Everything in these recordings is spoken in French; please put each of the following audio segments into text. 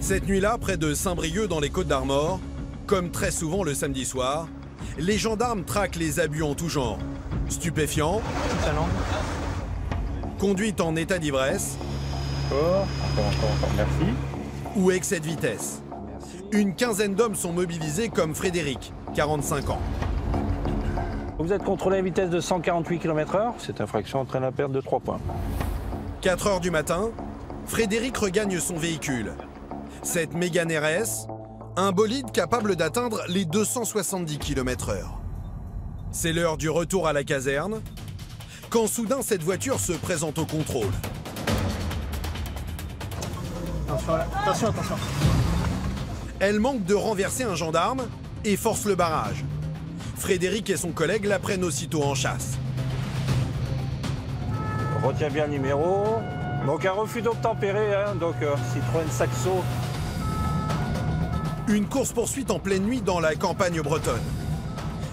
Cette nuit-là, près de Saint-Brieuc dans les Côtes-d'Armor, comme très souvent le samedi soir, les gendarmes traquent les abus en tout genre. Stupéfiants, conduite en état d'ivresse, encore, merci. Ou excès de vitesse. Une quinzaine d'hommes sont mobilisés comme Frédéric, 45 ans. Vous êtes contrôlé à une vitesse de 148 km/h. Cette infraction entraîne la perte de 3 points. 4 heures du matin, Frédéric regagne son véhicule. Cette Mégane RS, un bolide capable d'atteindre les 270 km/h. C'est l'heure du retour à la caserne, quand soudain cette voiture se présente au contrôle. Attention, attention. Elle manque de renverser un gendarme et force le barrage. Frédéric et son collègue la prennent aussitôt en chasse. Retiens bien le numéro. Donc un refus d'obtempérer, hein, donc Citroën Saxo. Une course-poursuite en pleine nuit dans la campagne bretonne.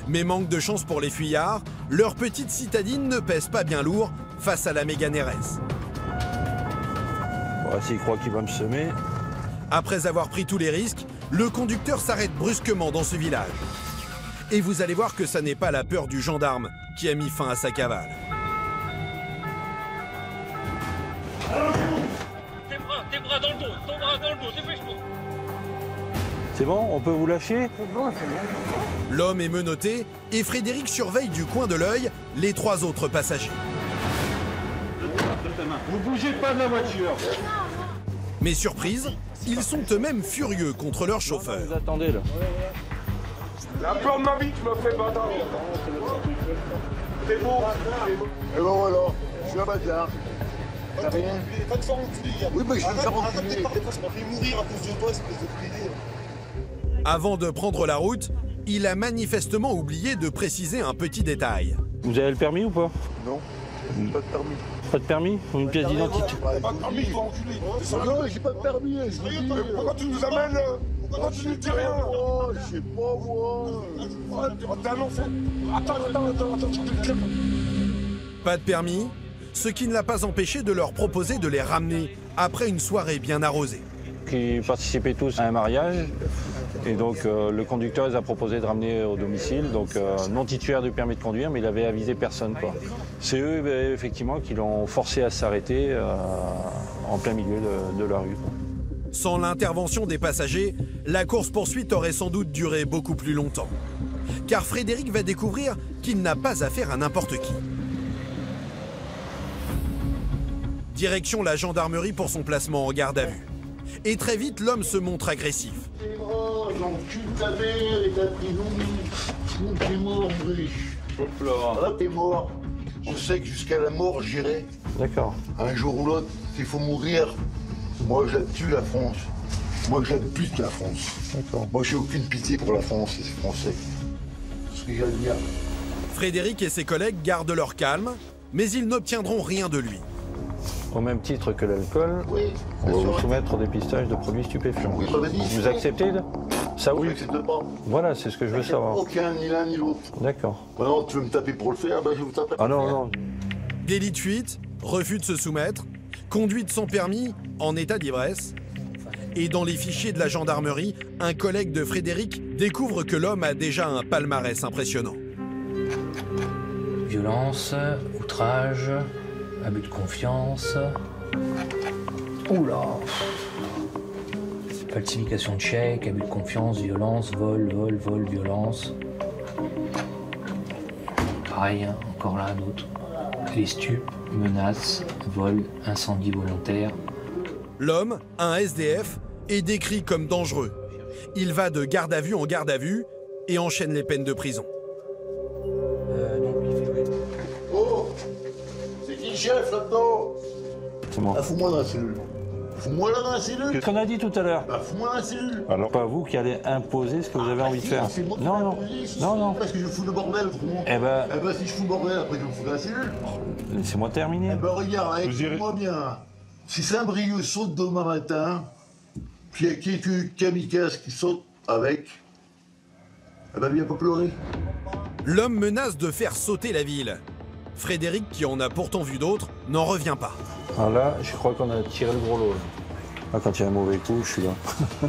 Mais manque de chance pour les fuyards, leur petite citadine ne pèse pas bien lourd face à la Mégane RS. Bon, s'il croit qu'il va me semer. Après avoir pris tous les risques, le conducteur s'arrête brusquement dans ce village. Et vous allez voir que ça n'est pas la peur du gendarme qui a mis fin à sa cavale. Tes bras dans le dos, ton bras dans le dos, dépêche-toi. C'est bon, on peut vous lâcher? L'homme est menotté et Frédéric surveille du coin de l'œil les 3 autres passagers. Vous bougez pas de la voiture. Mais surprise, ils sont eux-mêmes furieux contre leur chauffeur. Vous attendez là. La peur de ma vie qui me fait battre. C'est beau. Et bon voilà, je suis un bâtard. T'as rien? Pas de faire enculer. Oui, mais je vais me faire enculer. Ça m'a fait mourir à cause de toi, espèce de pédé. Avant de prendre la route, il a manifestement oublié de préciser un petit détail. Vous avez le permis ou pas? Non, pas de permis. Pas de permis? Ou une pièce d'identité? T'as pas de permis, toi, enculé. Non, j'ai pas de permis. Je vous dis. Pourquoi tu nous amènes? Pourquoi tu nous dis rien? Oh, je sais pas moi. T'es un enfant. Attends, tu te calmes. Pas de permis, ce qui ne l'a pas empêché de leur proposer de les ramener après une soirée bien arrosée. Qui participaient tous à un mariage. Et donc le conducteur les a proposé de ramener au domicile, donc non titulaire du permis de conduire, mais il avait avisé personne, quoi. C'est eux effectivement qui l'ont forcé à s'arrêter en plein milieu de la rue. Sans l'intervention des passagers, la course-poursuite aurait sans doute duré beaucoup plus longtemps. Car Frédéric va découvrir qu'il n'a pas affaire à n'importe qui. Direction la gendarmerie pour son placement en garde à vue. Et très vite, l'homme se montre agressif. T'es mort, j'encule ta mère et ta prison. T'es mort, riche. Là, t'es mort. Je sais que jusqu'à la mort, j'irai. D'accord. Un jour ou l'autre, s'il faut mourir, moi, j'abtue la France. Moi, j'abute la France. D'accord. Moi, j'ai aucune pitié pour la France et ses Français. C'est ce que j'ai à dire. Frédéric et ses collègues gardent leur calme, mais ils n'obtiendront rien de lui. Au même titre que l'alcool, Oui. on va vous soumettre au dépistage de produits stupéfiants. Oui, ça va dire. Vous acceptez là? Ça Oui, oui. j'accepte pas. Voilà, c'est ce que je veux savoir. Aucun, ni l'un ni l'autre. D'accord. Maintenant, tu veux me taper pour le faire, ben je vais vous taper. Ah non, non. Délit de fuite, refus de se soumettre, conduite sans permis, en état d'ivresse. Et dans les fichiers de la gendarmerie, un collègue de Frédéric découvre que l'homme a déjà un palmarès impressionnant. Violence, outrage, abus de confiance. Oula. Falsification de chèque, abus de confiance, violence, vol, violence. Pareil, hein, encore là, d'autres. Les stupes, menaces, vol, incendie volontaire. L'homme, un SDF, est décrit comme dangereux. Il va de garde à vue en garde à vue et enchaîne les peines de prison. Oh, c'est qui le chef là-dedans? C'est moi. Ah, fous-moi dans la cellule. Fous-moi là dans la cellule. Qu'est-ce qu'on a dit tout à l'heure? Bah, fous-moi dans la cellule. Alors, pas vous qui allez imposer ce que vous avez envie de faire. C'est moi qui Non, vais non. imposer, si, Non, si, non. Parce que je fous le bordel, autrement. Eh ben, Si je fous le bordel, après je me fous dans la cellule. laissez-moi terminer. Eh ben, regarde, écoute-moi bien. Si Saint-Brieuc saute demain matin, puis il y a quelques kamikazes qui sautent avec, eh ben, viens pas pleurer. L'homme menace de faire sauter la ville. Frédéric, qui en a pourtant vu d'autres, n'en revient pas. Alors là, je crois qu'on a tiré le gros lot. Là. Ah, quand il y a un mauvais coup, je suis là.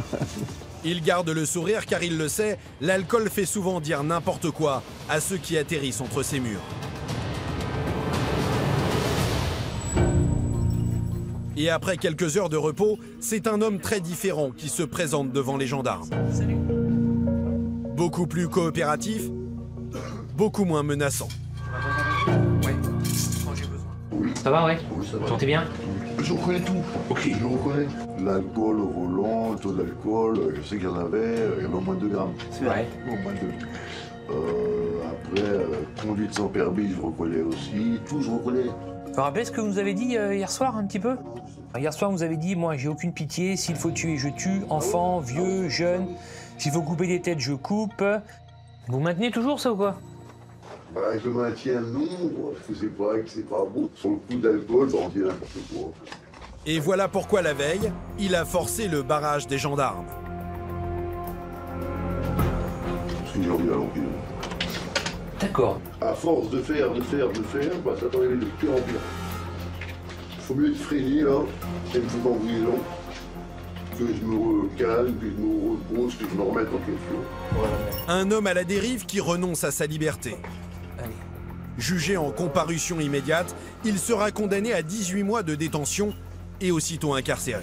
Il garde le sourire car il le sait, l'alcool fait souvent dire n'importe quoi à ceux qui atterrissent entre ses murs. Et après quelques heures de repos, c'est un homme très différent qui se présente devant les gendarmes. Salut. Beaucoup plus coopératif, beaucoup moins menaçant. Ouais, quand j'ai besoin. Ça va, ouais? Oui, ça va. Sentez bien? Je reconnais tout. Ok, je reconnais. L'alcool au volant, le taux d'alcool, je sais qu'il y en avait, il y avait au moins 2 grammes. C'est vrai. Au moins 2. Après, conduite sans permis, je reconnais aussi. Tout, je reconnais. Vous vous rappelez ce que vous nous avez dit hier soir, un petit peu? Hier soir, vous avez dit, moi, j'ai aucune pitié. S'il faut tuer, je tue. Enfants, vieux, jeunes. S'il faut couper des têtes, je coupe. Vous maintenez toujours ça ou quoi? Bah, je maintiens non, parce que c'est vrai que c'est pas bon. Sur le coup d'alcool, on dit n'importe quoi. Et voilà pourquoi la veille, il a forcé le barrage des gendarmes. Parce que j'ai envie d'aller en ville. D'accord. À force de faire, bah, ça t'en est de pire en pire. Faut mieux être freiné, là, et me foutre en prison, que je me calme, que je me repose, que je me remette en question. Un homme à la dérive qui renonce à sa liberté. Allez. Jugé en comparution immédiate, il sera condamné à 18 mois de détention et aussitôt incarcéré.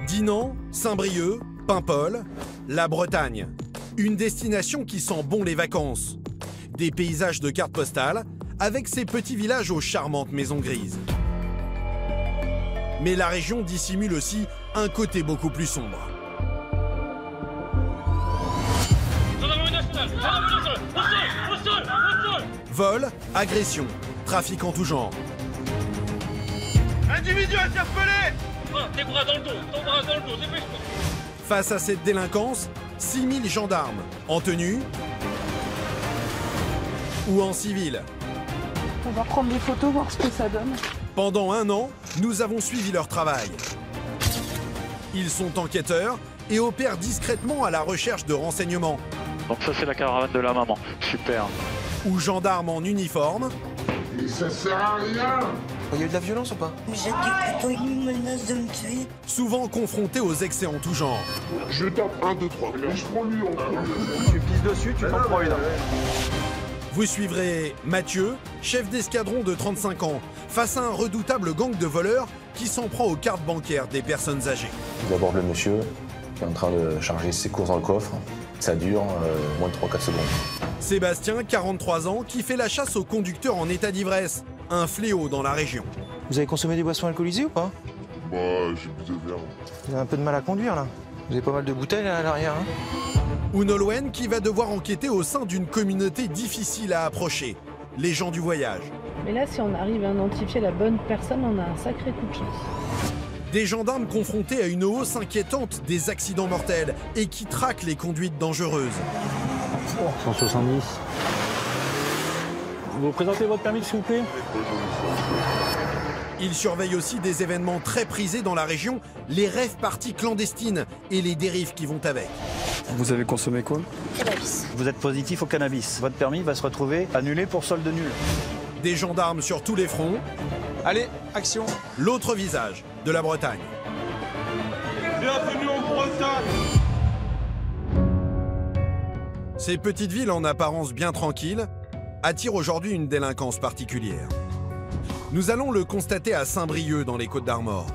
Dinan, Saint-Brieuc, Paimpol, la Bretagne. Une destination qui sent bon les vacances. Des paysages de cartes postales avec ses petits villages aux charmantes maisons grises. Mais la région dissimule aussi un côté beaucoup plus sombre. Gendarmerie nationale, au sol. Vol, agression, trafic en tout genre. Individu interpellé. Tes bras dans le dos, ton bras dans le dos, dépêche-toi. Face à cette délinquance, 6000 gendarmes, en tenue ou en civil. On va prendre des photos, voir ce que ça donne. Pendant 1 an, nous avons suivi leur travail. Ils sont enquêteurs et opèrent discrètement à la recherche de renseignements. Donc ça c'est la caravane de la maman, super. Ou gendarmes en uniforme. Et ça sert à rien. Il y a eu de la violence ou pas? J'ai dit plutôt une menace de me tuer. Souvent confrontés aux excès en tout genre. Je tape 1, 2, 3, je prends lui en premier. Tu pisses dessus, tu t'en prends une. Vous suivrez Mathieu, chef d'escadron de 35 ans, face à un redoutable gang de voleurs qui s'en prend aux cartes bancaires des personnes âgées. J'aborde le monsieur qui est en train de charger ses courses dans le coffre. Ça dure moins de 3-4 secondes. Sébastien, 43 ans, qui fait la chasse aux conducteurs en état d'ivresse. Un fléau dans la région. Vous avez consommé des boissons alcoolisées ou pas? Bah, j'ai bu 2 verres. Vous avez un peu de mal à conduire là. Vous avez pas mal de bouteilles là, à l'arrière. Hein? Ou Nolwenn qui va devoir enquêter au sein d'une communauté difficile à approcher. Les gens du voyage. Mais là, si on arrive à identifier la bonne personne, on a un sacré coup de chance. Des gendarmes confrontés à une hausse inquiétante des accidents mortels et qui traquent les conduites dangereuses. 170. Vous présentez votre permis, s'il vous plaît? Ils surveillent aussi des événements très prisés dans la région, les rêves parties clandestines et les dérives qui vont avec. Vous avez consommé quoi? Vous êtes positif au cannabis. Votre permis va se retrouver annulé pour solde nul. Des gendarmes sur tous les fronts. Allez, action. L'autre visage de la Bretagne. Bienvenue en Bretagne. Ces petites villes en apparence bien tranquilles attirent aujourd'hui une délinquance particulière. Nous allons le constater à Saint-Brieuc dans les Côtes-d'Armor.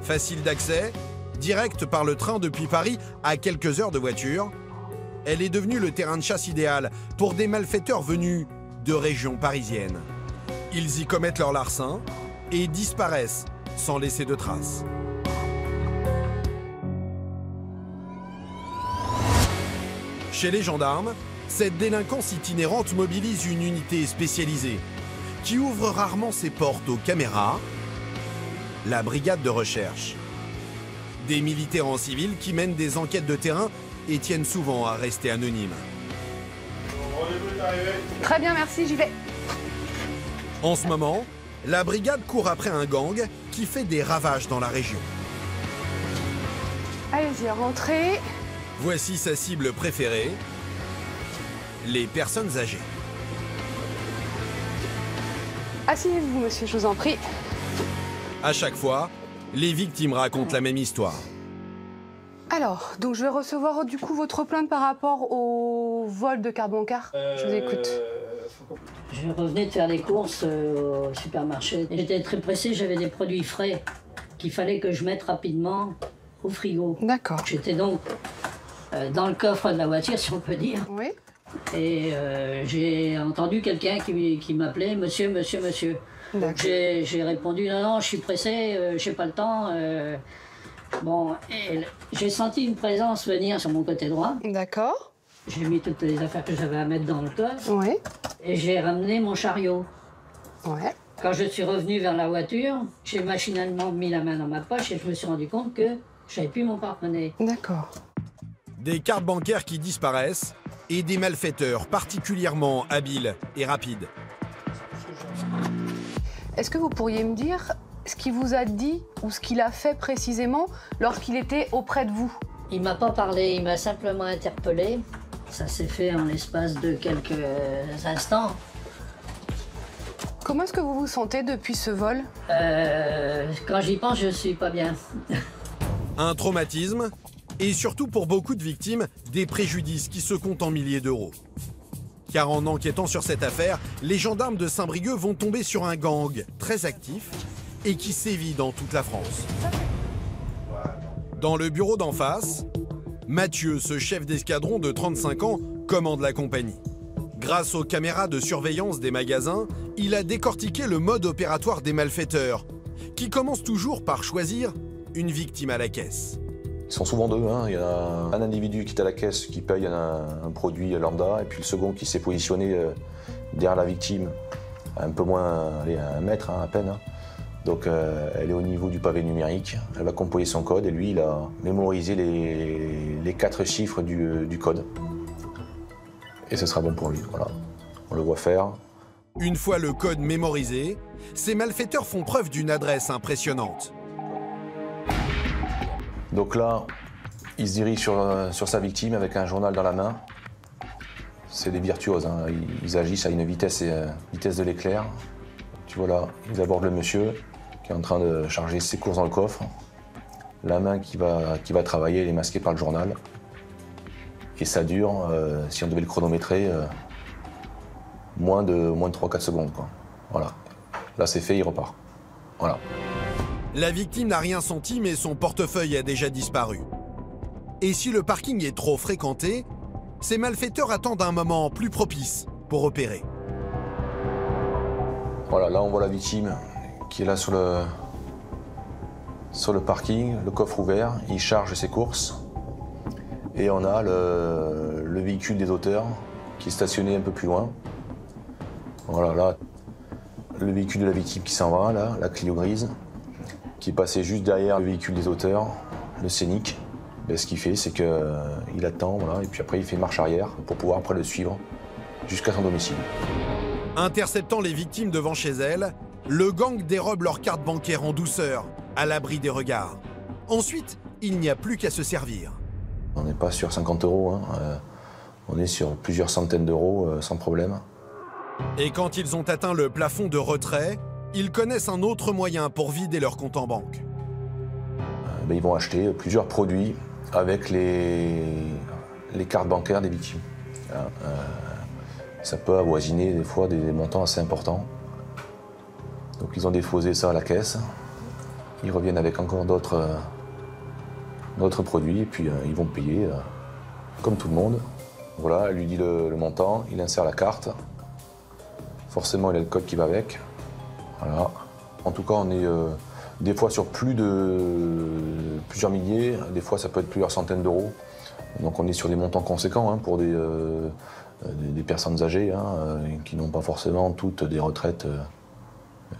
Facile d'accès, directe par le train depuis Paris à quelques heures de voiture, elle est devenue le terrain de chasse idéal pour des malfaiteurs venus de régions parisiennes. Ils y commettent leur larcin et disparaissent sans laisser de traces. Chez les gendarmes, cette délinquance itinérante mobilise une unité spécialisée qui ouvre rarement ses portes aux caméras, la brigade de recherche. Des militaires en civil qui mènent des enquêtes de terrain et tiennent souvent à rester anonymes. Très bien, merci, j'y vais. En ce moment, la brigade court après un gang qui fait des ravages dans la région. Allez-y, rentrez. Voici sa cible préférée, les personnes âgées. Asseyez-vous, monsieur, je vous en prie. À chaque fois, les victimes racontent la même histoire. Alors, donc je vais recevoir du coup votre plainte par rapport au vol de carte bancaire. Je vous écoute. Je revenais de faire des courses au supermarché. J'étais très pressée, j'avais des produits frais qu'il fallait que je mette rapidement au frigo. D'accord. J'étais donc dans le coffre de la voiture, si on peut dire. Oui. Et j'ai entendu quelqu'un qui m'appelait « Monsieur, monsieur, monsieur ». Donc j'ai répondu « Non, non, je suis pressé, j'ai pas le temps ». Bon, et j'ai senti une présence venir sur mon côté droit. D'accord. J'ai mis toutes les affaires que j'avais à mettre dans le coffre. Oui. Et j'ai ramené mon chariot. Ouais. Quand je suis revenu vers la voiture, j'ai machinalement mis la main dans ma poche et je me suis rendu compte que j'avais plus mon porte-monnaie. D'accord. Des cartes bancaires qui disparaissent et des malfaiteurs particulièrement habiles et rapides. Est-ce que vous pourriez me dire ce qu'il vous a dit ou ce qu'il a fait précisément lorsqu'il était auprès de vous? Il m'a pas parlé, il m'a simplement interpellé. Ça s'est fait en l'espace de quelques instants. Comment est-ce que vous vous sentez depuis ce vol? Quand j'y pense, je suis pas bien. Un traumatisme et surtout pour beaucoup de victimes, des préjudices qui se comptent en milliers d'euros. Car en enquêtant sur cette affaire, les gendarmes de Saint-Brieuc vont tomber sur un gang très actif et qui sévit dans toute la France. Dans le bureau d'en face, Mathieu, ce chef d'escadron de 35 ans, commande la compagnie. Grâce aux caméras de surveillance des magasins, il a décortiqué le mode opératoire des malfaiteurs, qui commencent toujours par choisir une victime à la caisse. Ils sont souvent deux, hein. Il y a un individu qui est à la caisse qui paye un produit lambda, et puis le second qui s'est positionné derrière la victime, un peu moins, allez, à 1 mètre à peine. Hein. Donc elle est au niveau du pavé numérique, elle va composer son code et lui il a mémorisé les 4 chiffres du code. Et ce sera bon pour lui, voilà. On le voit faire. Une fois le code mémorisé, ces malfaiteurs font preuve d'une adresse impressionnante. Donc là, il se dirige sur sa victime avec un journal dans la main. C'est des virtuoses, hein. Ils agissent à une vitesse de l'éclair. Tu vois là, ils abordent le monsieur qui est en train de charger ses courses dans le coffre. La main qui va travailler, elle est masquée par le journal. Et ça dure, si on devait le chronométrer, moins de 3-4 secondes, quoi. Voilà. Là c'est fait, il repart. Voilà. La victime n'a rien senti, mais son portefeuille a déjà disparu. Et si le parking est trop fréquenté, ces malfaiteurs attendent un moment plus propice pour opérer. Voilà, là on voit la victime qui est là sur le parking, le coffre ouvert, il charge ses courses. Et on a le véhicule des auteurs qui est stationné un peu plus loin. Voilà, là, le véhicule de la victime qui s'en va, là, la Clio grise, qui est passé juste derrière le véhicule des auteurs, le Scénic. Ben, ce qu'il fait, c'est qu'il attend, voilà, et puis après il fait marche arrière pour pouvoir après le suivre jusqu'à son domicile. Interceptant les victimes devant chez elles, le gang dérobe leurs cartes bancaires en douceur, à l'abri des regards. Ensuite, il n'y a plus qu'à se servir. On n'est pas sur 50 €, hein. On est sur plusieurs centaines d'euros sans problème. Et quand ils ont atteint le plafond de retrait, ils connaissent un autre moyen pour vider leur compte en banque. Ben, ils vont acheter plusieurs produits avec les cartes bancaires des victimes. Ça peut avoisiner des fois des montants assez importants. Donc ils ont déposé ça à la caisse. Ils reviennent avec encore d'autres produits et puis ils vont payer comme tout le monde. Voilà, elle lui dit le montant, il insère la carte. Forcément, il a le code qui va avec. Voilà. En tout cas, on est des fois sur plusieurs milliers, des fois ça peut être plusieurs centaines d'euros. Donc on est sur des montants conséquents, hein, pour des personnes âgées, hein, qui n'ont pas forcément toutes des retraites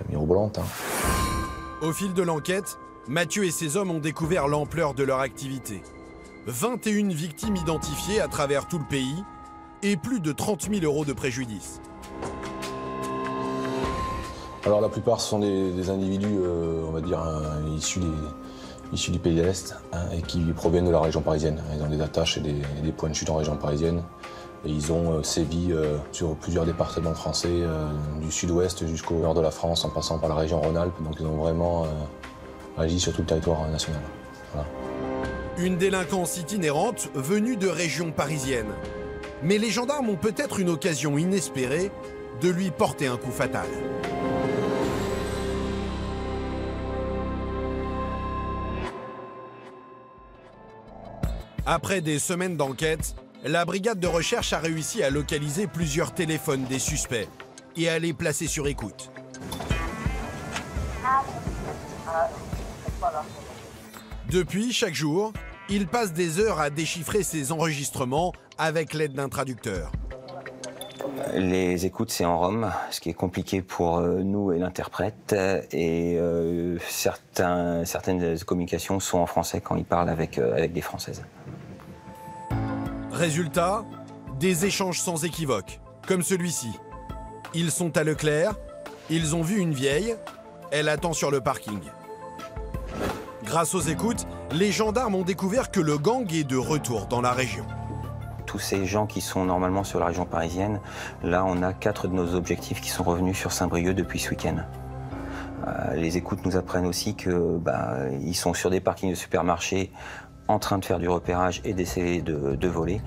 mirobolantes. Hein. Au fil de l'enquête, Mathieu et ses hommes ont découvert l'ampleur de leur activité. 21 victimes identifiées à travers tout le pays et plus de 30 000 € de préjudice. Alors la plupart ce sont des individus, on va dire, issus du pays de l'Est, hein, et qui proviennent de la région parisienne. Ils ont des attaches et des points de chute en région parisienne Et ils ont sévi sur plusieurs départements français, du sud-ouest jusqu'au nord de la France, en passant par la région Rhône-Alpes. Donc ils ont vraiment agi sur tout le territoire national. Voilà. Une délinquance itinérante venue de régions parisiennes. Mais les gendarmes ont peut-être une occasion inespérée de lui porter un coup fatal. Après des semaines d'enquête, la brigade de recherche a réussi à localiser plusieurs téléphones des suspects et à les placer sur écoute. Depuis, chaque jour, il passe des heures à déchiffrer ces enregistrements avec l'aide d'un traducteur. Les écoutes, c'est en rome, ce qui est compliqué pour nous et l'interprète. Et certaines communications sont en français quand ils parlent avec des Françaises. Résultat, des échanges sans équivoque, comme celui-ci. Ils sont à Leclerc, ils ont vu une vieille, elle attend sur le parking. Grâce aux écoutes, les gendarmes ont découvert que le gang est de retour dans la région. Tous ces gens qui sont normalement sur la région parisienne, là on a 4 de nos objectifs qui sont revenus sur Saint-Brieuc depuis ce week-end. Les écoutes nous apprennent aussi que ils sont sur des parkings de supermarchés en train de faire du repérage et d'essayer de voler.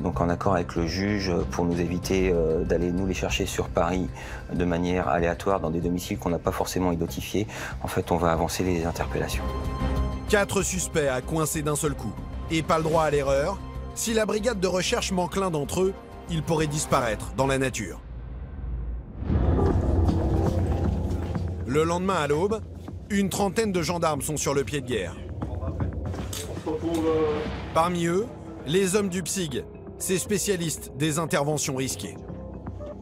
Donc en accord avec le juge pour nous éviter d'aller nous les chercher sur Paris de manière aléatoire dans des domiciles qu'on n'a pas forcément identifiés, en fait on va avancer les interpellations. 4 suspects à coincer d'un seul coup. Et pas le droit à l'erreur. Si la brigade de recherche manque l'un d'entre eux, ils pourraient disparaître dans la nature. Le lendemain à l'aube, une trentaine de gendarmes sont sur le pied de guerre. Parmi eux, les hommes du PSIG, ces spécialistes des interventions risquées.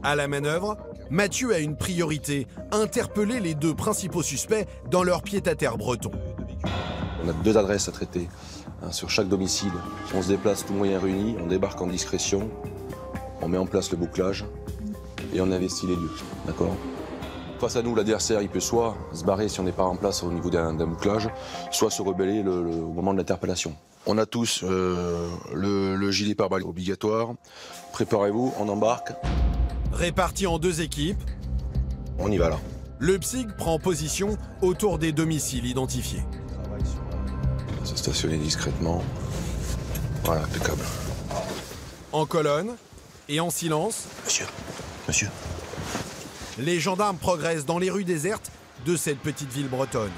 À la manœuvre, Mathieu a une priorité, interpeller les 2 principaux suspects dans leur pied-à-terre breton. On a 2 adresses à traiter sur chaque domicile. On se déplace tous moyens réunis, on débarque en discrétion, on met en place le bouclage et on investit les lieux. D'accord ? Face à nous, l'adversaire, il peut soit se barrer si on n'est pas en place au niveau d'un bouclage, soit se rebeller au moment de l'interpellation. On a tous le gilet pare-balles obligatoire. Préparez-vous, on embarque. Répartis en 2 équipes. On y va là. Le PSIG prend position autour des domiciles identifiés. Se stationner discrètement. Voilà, impeccable. En colonne et en silence. Monsieur. Les gendarmes progressent dans les rues désertes de cette petite ville bretonne.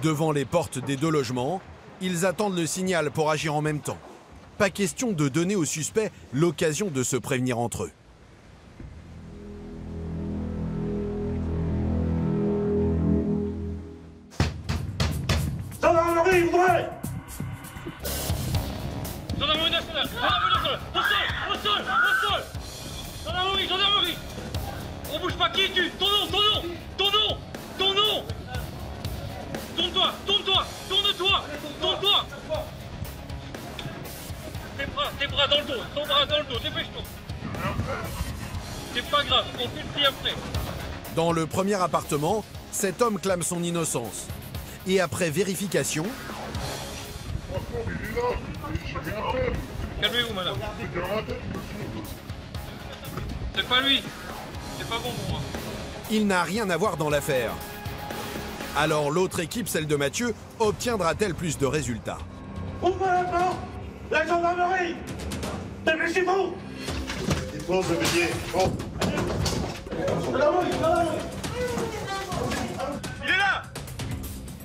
Devant les portes des 2 logements, ils attendent le signal pour agir en même temps. Pas question de donner aux suspects l'occasion de se prévenir entre eux. Gendarmerie, ouvrez! Gendarmerie nationale! Au sol! Gendarmerie! On bouge pas, qui es-tu? Ton nom! Tourne-toi! Tes bras dans le dos, ton bras dans le dos, dépêche-toi! C'est pas grave, on fait le tri après. Dans le premier appartement, cet homme clame son innocence. Et après vérification... Calmez-vous, madame. C'est pas lui. C'est pas bon pour moi. Il n'a rien à voir dans l'affaire. Alors l'autre équipe, celle de Mathieu, obtiendra-t-elle plus de résultats? Ouvrez la porte! La gendarmerie! Dépêchez-vous! Dites-moi, je vais dire. Bon. Il est là!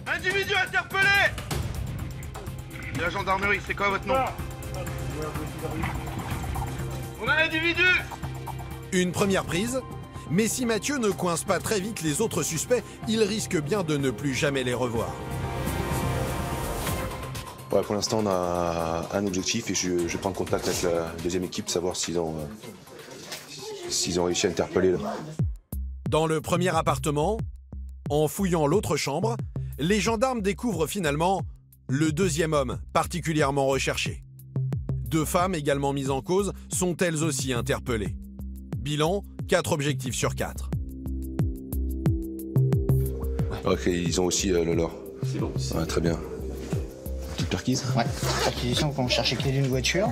Individu interpellé! La gendarmerie, c'est quoi votre nom? On a un individu! Une première prise, mais si Mathieu ne coince pas très vite les autres suspects, il risque bien de ne plus jamais les revoir. Ouais, pour l'instant, on a un objectif et je prends contact avec la deuxième équipe, savoir s'ils ont réussi à interpeller. Là. Dans le premier appartement, en fouillant l'autre chambre, les gendarmes découvrent finalement le deuxième homme particulièrement recherché. 2 femmes également mises en cause sont elles aussi interpellées. Bilan, 4 objectifs sur 4. Ok, ils ont aussi le leur. C'est bon. Ouais, très bien. Petite perquise? Ouais, perquisition quand on cherchait clé d'une voiture.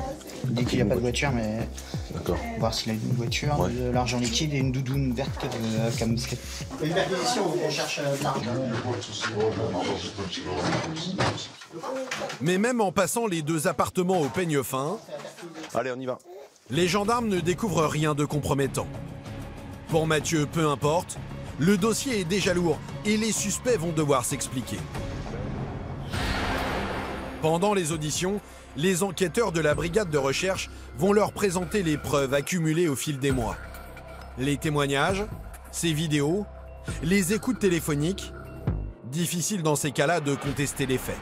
Il dit qu'il n'y a pas de voiture, mais D'accord. voir s'il a une voiture, Ouais. de l'argent liquide et une doudoune verte camouflée. Une perquisition, on cherche de l'argent. Mais même en passant les 2 appartements au peigne fin, Allez, on y va. les gendarmes ne découvrent rien de compromettant. Pour Mathieu, peu importe, le dossier est déjà lourd et les suspects vont devoir s'expliquer. Pendant les auditions, les enquêteurs de la brigade de recherche vont leur présenter les preuves accumulées au fil des mois. Les témoignages, ces vidéos, les écoutes téléphoniques. Difficile dans ces cas-là de contester les faits.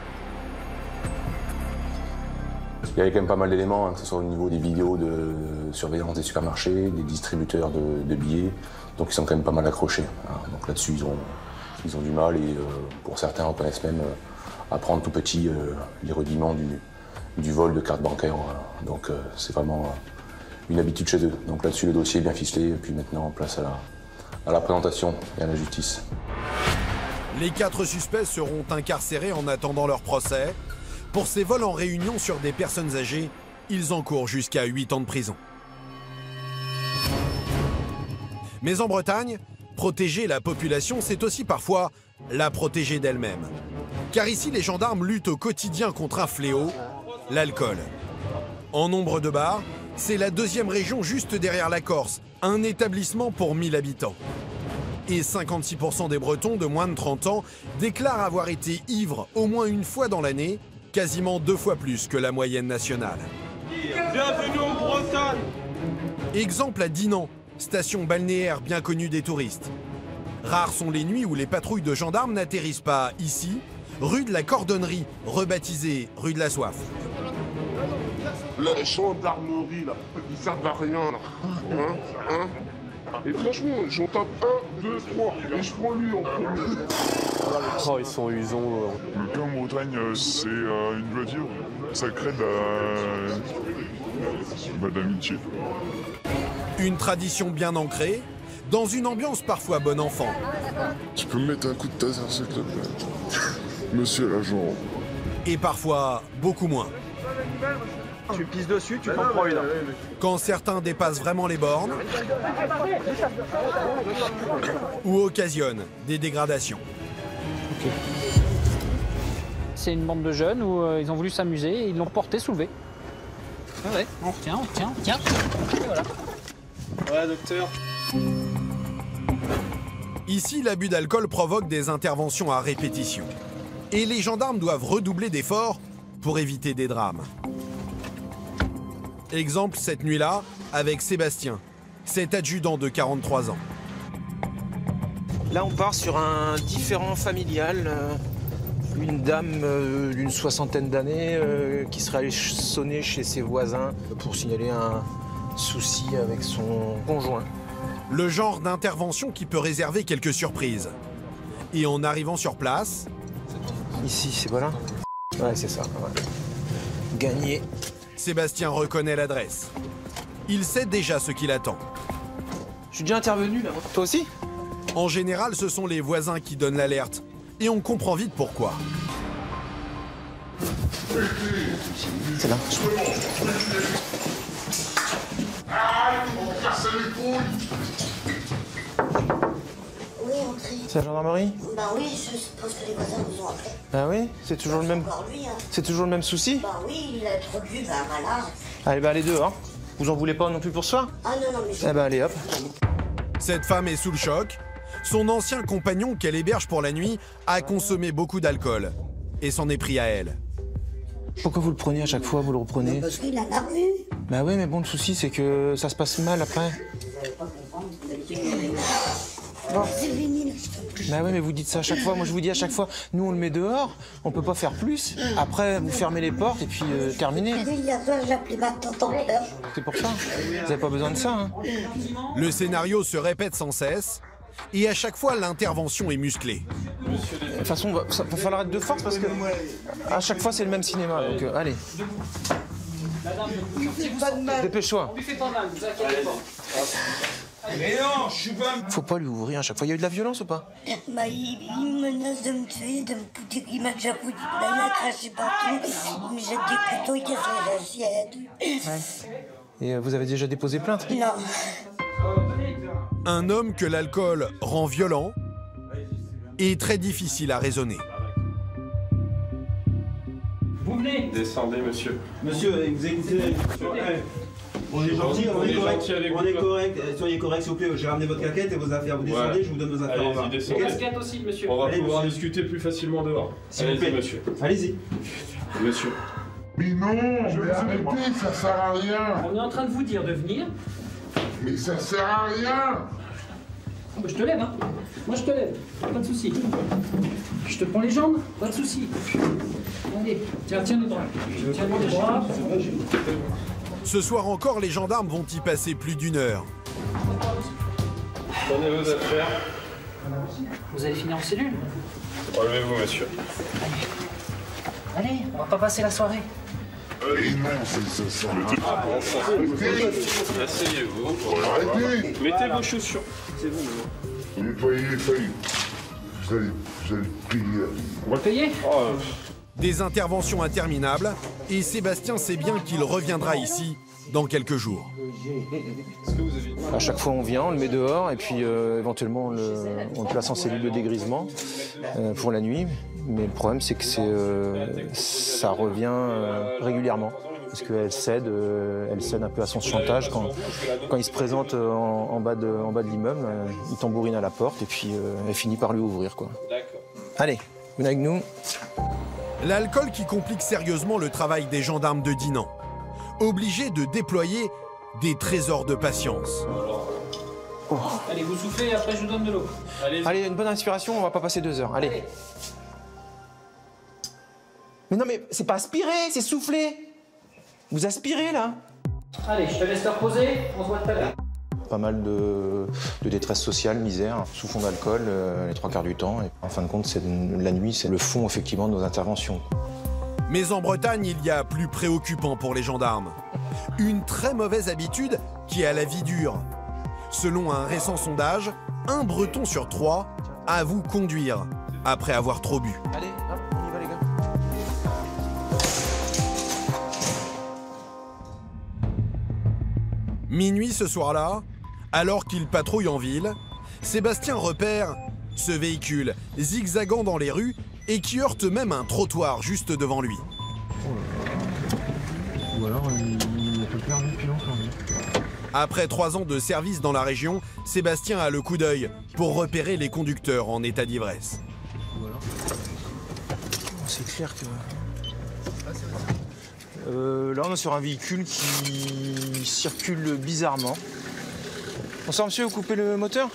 Il y avait quand même pas mal d'éléments, hein, que ce soit au niveau des vidéos de surveillance des supermarchés, des distributeurs de billets, donc ils sont quand même pas mal accrochés. Hein. Donc là-dessus, ils ont du mal et pour certains reconnaissent même apprendre tout petit les rudiments du vol de cartes bancaires. Donc c'est vraiment une habitude chez eux. Donc là-dessus, le dossier est bien ficelé et puis maintenant, place à la présentation et à la justice. Les 4 suspects seront incarcérés en attendant leur procès. Pour ces vols en réunion sur des personnes âgées, ils encourent jusqu'à 8 ans de prison. Mais en Bretagne, protéger la population, c'est aussi parfois la protéger d'elle-même. Car ici, les gendarmes luttent au quotidien contre un fléau, l'alcool. En nombre de bars, c'est la 2e région juste derrière la Corse, un établissement pour 1000 habitants. Et 56% des Bretons de moins de 30 ans déclarent avoir été ivres au moins une fois dans l'année, quasiment 2 fois plus que la moyenne nationale. Bienvenue en Bretagne. Exemple à Dinan, station balnéaire bien connue des touristes. Rares sont les nuits où les patrouilles de gendarmes n'atterrissent pas ici, rue de la Cordonnerie, rebaptisée rue de la Soif. La gendarmerie, là, ils servent à rien, là. Hein. Et franchement, j'en tape 1, 2, 3, et je prends lui en premier. Oh, ils sont usants. Le paix en Bretagne, c'est une joie de vivre. Ça crée de l'amitié. Une tradition bien ancrée, dans une ambiance parfois bon enfant. Tu peux me mettre un coup de taser, s'il te plaît? Monsieur l'agent. Et parfois beaucoup moins. Tu pisses dessus, tu t'en prends une. Quand certains dépassent vraiment les bornes ou occasionnent des dégradations. Okay. C'est une bande de jeunes où ils ont voulu s'amuser et ils l'ont porté soulevé. Ah ouais, on retient. Et voilà. Ouais, docteur. Ici, l'abus d'alcool provoque des interventions à répétition. Et les gendarmes doivent redoubler d'efforts pour éviter des drames. Exemple cette nuit-là avec Sébastien, cet adjudant de 43 ans. Là, on part sur un différend familial. Une dame d'une 60aine d'années qui serait allée sonner chez ses voisins pour signaler un souci avec son conjoint. Le genre d'intervention qui peut réserver quelques surprises. Et en arrivant sur place... Ici, c'est pas là? Ouais, c'est ça. Ouais. Gagné. Sébastien reconnaît l'adresse. Il sait déjà ce qu'il attend. Je suis déjà intervenu, là. Toi aussi? En général, ce sont les voisins qui donnent l'alerte. Et on comprend vite pourquoi. C'est là. Oui, entrez. C'est la gendarmerie? Bah oui, je suppose que les voisins vous ont appelé. Bah oui, c'est toujours le même. Encore lui, hein. C'est toujours le même souci? Bah oui, il a trop bu, bah voilà. Allez, bah allez dehors. Vous en voulez pas non plus pour soi? Ah non, non, mais... Eh bah allez, hop. Cette femme est sous le choc. Son ancien compagnon qu'elle héberge pour la nuit a consommé beaucoup d'alcool et s'en est pris à elle. Pourquoi vous le prenez à chaque fois, vous le reprenez? Parce qu'il a la rue. Bah oui, mais bon, le souci, c'est que ça se passe mal après. C'est vinyle. Bah oui, mais vous dites ça à chaque fois. Moi, je vous dis à chaque fois, nous, on le met dehors, on peut pas faire plus. Après, vous fermez les portes et puis terminé. Il y a ça, j'ai appelé ma tante en pleurs. C'est pour ça. Vous avez pas besoin de ça, hein. Le scénario se répète sans cesse et à chaque fois, l'intervention est musclée. De toute façon, ça va falloir être de force parce que à chaque fois, c'est le même cinéma. Donc, allez. Dépêche-toi. On lui fait pas mal, vous inquiétez pas. Mais non, je suis pas... Faut pas lui ouvrir à chaque fois. Il y a eu de la violence ou pas? Bah, il menace de me tuer, de me foutre, il m'a déjà foutu. Là, il a craché partout. Il me jette des couteaux, il casse les assiettes. Et vous avez déjà déposé plainte? Non. Un homme que l'alcool rend violent et très difficile à raisonner. Vous venez. Descendez, monsieur. Monsieur, vous écoutez. On est gentil, on est correct. On est correct. Soyez correct, s'il vous plaît. J'ai ramené votre caquette et vos affaires. Vous descendez, je vous donne vos affaires. Allez-y, descendez. Casquette aussi, monsieur. On va Allez, pouvoir monsieur. discuter plus facilement dehors. S'il vous plaît. Allez-y, monsieur. Allez-y. Monsieur. Mais non, mais arrêtez, ça sert à rien. On est en train de vous dire de venir. Mais ça sert à rien. Je te lève, hein. Moi, je te lève. Pas de souci. Je te prends les jambes. Pas de souci. Allez, tiens les bras. Tiens les bras. Ce soir encore, les gendarmes vont y passer plus d'1 heure. Prenez vos affaires. Vous allez finir en cellule. Relevez-vous, monsieur. Allez, on va pas passer la soirée. Et non, ça sert à Asseyez-vous. Arrêtez. Mettez vos chaussures. C'est bon, maintenant. Nettoyez les feuilles. Vous allez payer. On va le payer. Des interventions interminables, et Sébastien sait bien qu'il reviendra ici dans quelques jours. À chaque fois, on vient, on le met dehors, et puis éventuellement, on le place en cellule de dégrisement pour la nuit. Mais le problème, c'est que ça revient régulièrement. Parce qu'elle cède un peu à son chantage. Quand il se présente en bas de l'immeuble, il tambourine à la porte, et puis elle finit par lui ouvrir, quoi. Allez, venez avec nous. L'alcool qui complique sérieusement le travail des gendarmes de Dinan. Obligés de déployer des trésors de patience. Oh. Allez, vous soufflez, après je vous donne de l'eau. Allez, une bonne inspiration, on va pas passer 2 heures. Allez. Mais non, mais c'est pas aspirer, c'est souffler. Vous aspirez, là. Allez, je te laisse te reposer, on se voit tout à l'heure. Pas mal de détresse sociale, misère, sous fond d'alcool, les 3 quarts du temps. Et en fin de compte, la nuit, c'est le fond, effectivement, de nos interventions. Mais en Bretagne, il y a plus préoccupant pour les gendarmes. Une très mauvaise habitude qui a la vie dure. Selon un récent sondage, 1 Breton sur 3 avoue conduire après avoir trop bu. Allez, hop, on y va, les gars. Minuit ce soir-là, alors qu'il patrouille en ville, Sébastien repère ce véhicule zigzagant dans les rues et qui heurte même un trottoir juste devant lui. Ou alors il n'a pas le permis depuis longtemps. Après 3 ans de service dans la région, Sébastien a le coup d'œil pour repérer les conducteurs en état d'ivresse. C'est clair que... là, on est sur un véhicule qui circule bizarrement. Bonsoir, monsieur, vous coupez le moteur?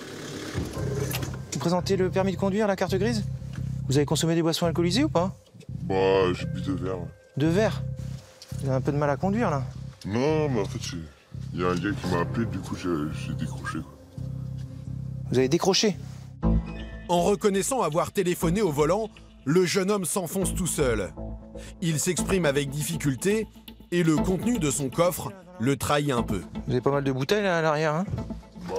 Vous présentez le permis de conduire, la carte grise? Vous avez consommé des boissons alcoolisées ou pas? Bah, j'ai bu 2 verres. 2 verres? Vous avez un peu de mal à conduire, là? Non, mais en fait, il y a un gars qui m'a appelé, du coup, j'ai décroché. Quoi. Vous avez décroché? En reconnaissant avoir téléphoné au volant, le jeune homme s'enfonce tout seul. Il s'exprime avec difficulté et le contenu de son coffre le trahit un peu. Vous avez pas mal de bouteilles là, à l'arrière, hein? Bah,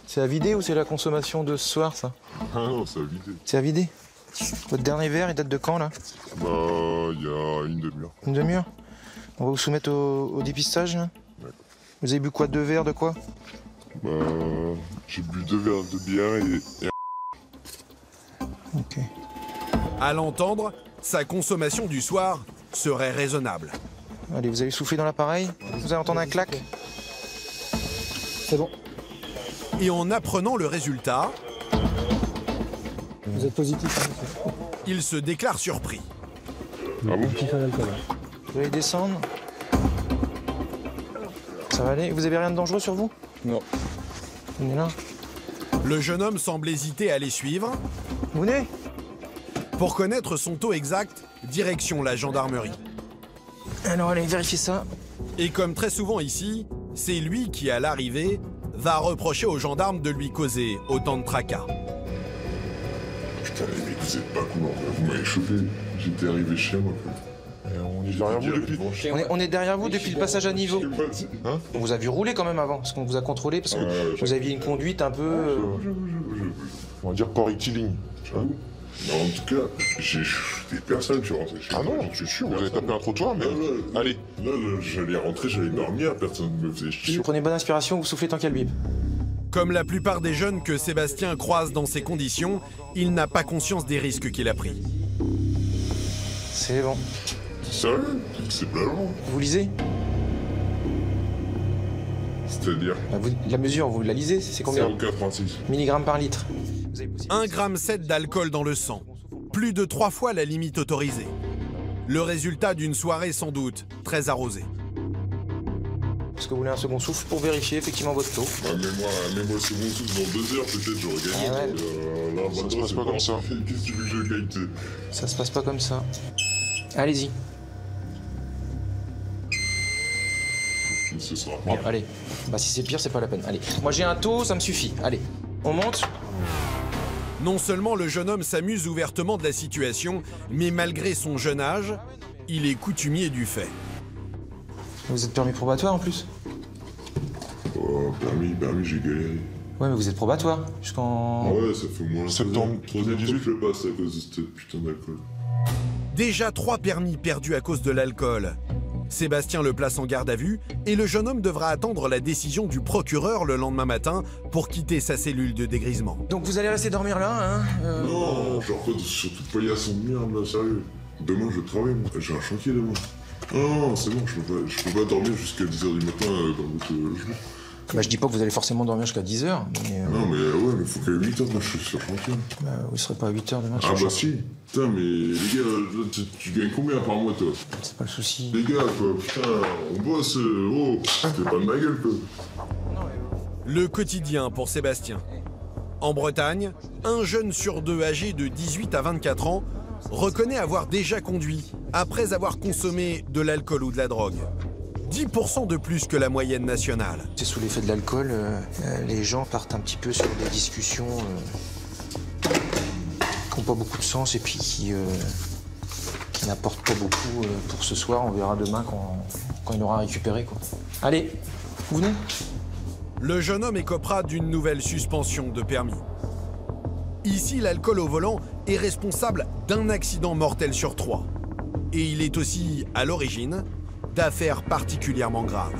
C'est à vider ou c'est la consommation de ce soir, ça? Ah non, c'est à vider. C'est à vider? Votre dernier verre, il date de quand, là? Bah, il y a une demi-heure. Une demi-heure? On va vous soumettre au dépistage, là? D'accord. Vous avez bu quoi? 2 verres de quoi? Bah, j'ai bu 2 verres de bière et... Ok. À l'entendre, sa consommation du soir serait raisonnable. Allez, vous allez souffler dans l'appareil. Vous allez entendre un clac. C'est bon. Et en apprenant le résultat, Vous êtes positif. il se déclare surpris. Ah bon? Vous allez descendre. Ça va aller? Vous avez rien de dangereux sur vous? Non. Venez là. Le jeune homme semble hésiter à les suivre. Vous venez? Pour connaître son taux exact, direction la gendarmerie. Alors allez, vérifiez ça. Et comme très souvent ici, c'est lui qui, à l'arrivée, va reprocher aux gendarmes de lui causer autant de tracas. Putain, les mecs, vous êtes pas cool, en vrai. Vous m'avez chauffé. J'étais arrivé chez moi, quoi. On est derrière vous depuis. On est derrière vous depuis le passage à niveau. Hein? On vous a vu rouler quand même avant, parce qu'on vous a contrôlé, parce que vous aviez une conduite un peu... On va dire pas rectiligne. Non, en tout cas, j'ai des personnes qui sont rentrées chez moi. Ah non, je suis sûr, vous avez tapé un trottoir, mais... Allez. Là, j'allais rentrer, j'allais dormir, personne ne me faisait chier. Prenez bonne inspiration, vous soufflez tant qu'elle bip. Comme la plupart des jeunes que Sébastien croise dans ces conditions, il n'a pas conscience des risques qu'il a pris. C'est bon. Sérieux? C'est blanc. Vous lisez? C'est-à-dire? La mesure, vous la lisez? C'est combien? 0,86 milligrammes par litre. 1,7 g d'alcool dans le sang. Plus de 3 fois la limite autorisée. Le résultat d'une soirée sans doute très arrosée. Est-ce que vous voulez un second souffle pour vérifier effectivement votre taux? Mets-moi le second souffle dans 2 heures, peut-être j'aurais gagné. Ça se passe pas comme ça. Qu'est-ce que tu veux que je gagne? Ça se passe pas comme ça. Allez-y. Ce sera Bon, allez. Bah si c'est pire, c'est pas la peine. Allez. Moi j'ai un taux, ça me suffit. Allez. On monte. Non seulement le jeune homme s'amuse ouvertement de la situation, mais malgré son jeune âge, il est coutumier du fait. Vous êtes permis probatoire en plus? Oh, permis, j'ai galéré. Ouais, mais vous êtes probatoire jusqu'en... Ouais, ça fait moins... Septembre 2018. Je le passe à cause de cette putain d'alcool. Déjà 3 permis perdus à cause de l'alcool. Sébastien le place en garde à vue et le jeune homme devra attendre la décision du procureur le lendemain matin pour quitter sa cellule de dégrisement. Donc vous allez rester dormir là, hein Non, genre pas surtout pas y a son de merde là, sérieux. Demain je travaille, moi. J'ai un chantier demain. Non, c'est bon, je peux pas dormir jusqu'à 10h du matin dans votre logement. Bah je dis pas que vous allez forcément dormir jusqu'à 10h, mais... Non mais ouais, mais faut qu'à 8h, moi je suis sur le chantier. Bah vous serez pas à 8h demain. Ah bah si. Putain mais les gars, tu gagnes combien par mois toi? C'est pas le souci. Les gars quoi, putain, on bosse, oh, t'es pas de ma gueule quoi. Le quotidien pour Sébastien. En Bretagne, un jeune sur 2 âgé de 18 à 24 ans reconnaît avoir déjà conduit après avoir consommé de l'alcool ou de la drogue. 10% de plus que la moyenne nationale. C'est sous l'effet de l'alcool, les gens partent un petit peu sur des discussions qui n'ont pas beaucoup de sens et puis qui n'apportent pas beaucoup pour ce soir. On verra demain quand il aura récupéré, quoi. Allez, vous venez? Le jeune homme écopera d'une nouvelle suspension de permis. Ici, l'alcool au volant est responsable d'un accident mortel sur 3. Et il est aussi à l'origine d'affaires particulièrement graves.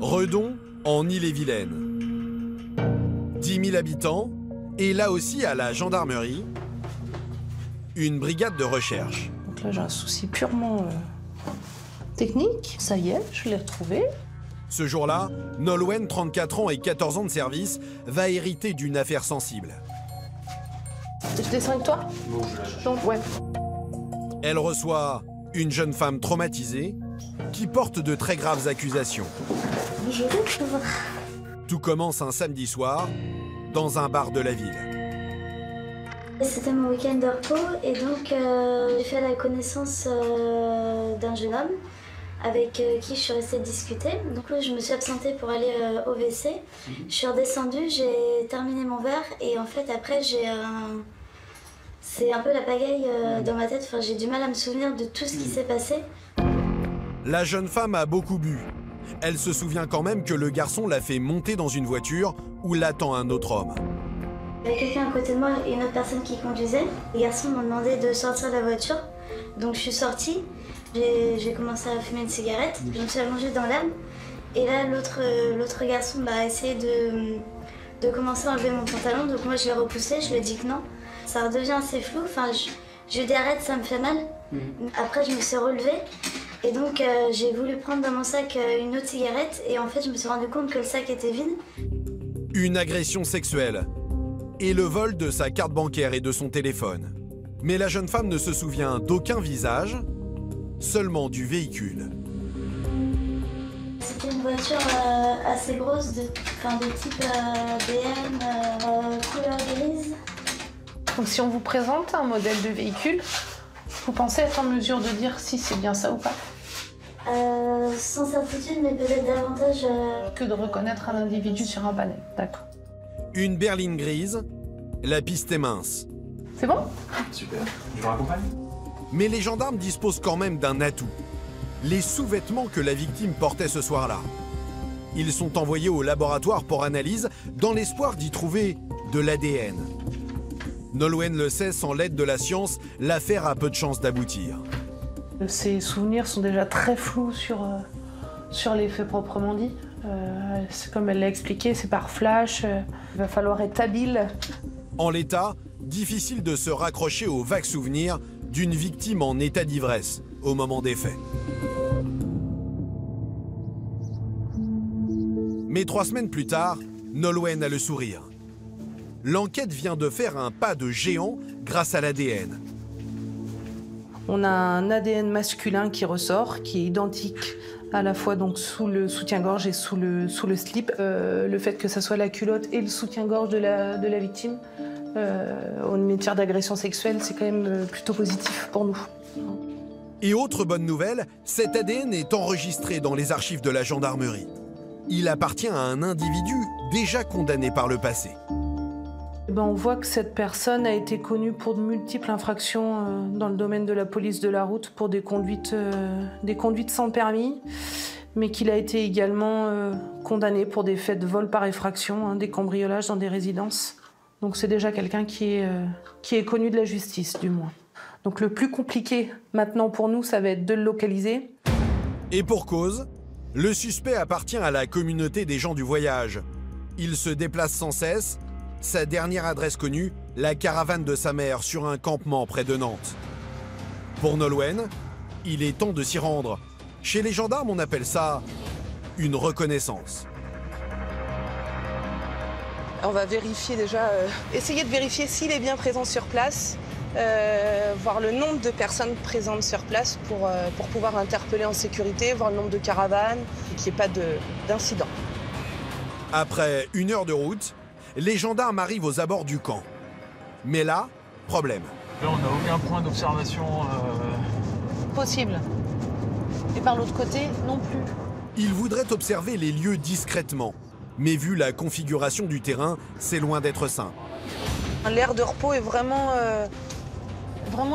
Redon, en Ille-et-Vilaine. 10 000 habitants, et là aussi à la gendarmerie, une brigade de recherche. Donc là, j'ai un souci purement technique. Ça y est, je l'ai retrouvé. Ce jour-là, Nolwenn, 34 ans et 14 ans de service, va hériter d'une affaire sensible. Je descends avec toi? Donc, ouais. Elle reçoit une jeune femme traumatisée qui porte de très graves accusations. Bonjour. Tout commence un samedi soir dans un bar de la ville. C'était mon week-end de repos et donc j'ai fait la connaissance d'un jeune homme avec qui je suis restée discuter. Donc là, je me suis absentée pour aller au WC. Je suis redescendue, j'ai terminé mon verre et en fait après c'est un peu la pagaille dans ma tête. Enfin, j'ai du mal à me souvenir de tout ce qui s'est passé. La jeune femme a beaucoup bu. Elle se souvient quand même que le garçon l'a fait monter dans une voiture où l'attend un autre homme. Il y avait quelqu'un à côté de moi et une autre personne qui conduisait. Les garçons m'ont demandé de sortir de la voiture. Donc je suis sortie. J'ai commencé à fumer une cigarette, je me suis allongée dans l'herbe et là l'autre garçon a essayé de commencer à enlever mon pantalon, donc moi je l'ai repoussé, je lui ai dit que non. Ça redevient assez flou, enfin je lui ai dit arrête, ça me fait mal. Après je me suis relevée et donc j'ai voulu prendre dans mon sac une autre cigarette et en fait je me suis rendu compte que le sac était vide. Une agression sexuelle et le vol de sa carte bancaire et de son téléphone. Mais la jeune femme ne se souvient d'aucun visage, seulement du véhicule. C'était une voiture assez grosse, de type BM, couleur grise. Donc si on vous présente un modèle de véhicule, vous pensez être en mesure de dire si c'est bien ça ou pas? Sans certitude, mais peut-être davantage... Que de reconnaître un individu sur un panel, d'accord. Une berline grise, La piste est mince. C'est bon? Super. Je vous raccompagne? Mais les gendarmes disposent quand même d'un atout. Les sous-vêtements que la victime portait ce soir-là. Ils sont envoyés au laboratoire pour analyse dans l'espoir d'y trouver de l'ADN. Nolwenn le sait, sans l'aide de la science, l'affaire a peu de chances d'aboutir. Ces souvenirs sont déjà très flous sur les faits proprement dit. Comme elle l'a expliqué, c'est par flash. Il va falloir être habile. En l'état, difficile de se raccrocher aux vagues souvenirs d'une victime en état d'ivresse au moment des faits. Mais 3 semaines plus tard, Nolwenn a le sourire. L'enquête vient de faire un pas de géant grâce à l'ADN. On a un ADN masculin qui ressort, qui est identique à la fois donc sous le soutien-gorge et sous le slip. Le fait que ça soit la culotte et le soutien-gorge de la victime, en matière d'agression sexuelle, c'est quand même plutôt positif pour nous. Et autre bonne nouvelle, cet ADN est enregistré dans les archives de la gendarmerie. Il appartient à un individu déjà condamné par le passé. On voit que cette personne a été connue pour de multiples infractions dans le domaine de la police de la route pour des conduites sans permis, mais qu'il a été également condamné pour des faits de vol par effraction, des cambriolages dans des résidences. Donc c'est déjà quelqu'un qui est connu de la justice, du moins. Donc le plus compliqué maintenant pour nous, ça va être de le localiser. Et pour cause, le suspect appartient à la communauté des gens du voyage. Il se déplace sans cesse. Sa dernière adresse connue, la caravane de sa mère sur un campement près de Nantes. Pour Nolwenn, il est temps de s'y rendre. Chez les gendarmes, on appelle ça une reconnaissance. On va vérifier déjà, essayer de vérifier s'il est bien présent sur place, voir le nombre de personnes présentes sur place pour pouvoir interpeller en sécurité, voir le nombre de caravanes, et qu'il n'y ait pas d'incident. Après 1 heure de route, les gendarmes arrivent aux abords du camp. Mais là, problème. Là, on n'a aucun point d'observation. Possible. Et par l'autre côté, non plus. Ils voudraient observer les lieux discrètement. Mais vu la configuration du terrain, c'est loin d'être simple. L'aire de repos est vraiment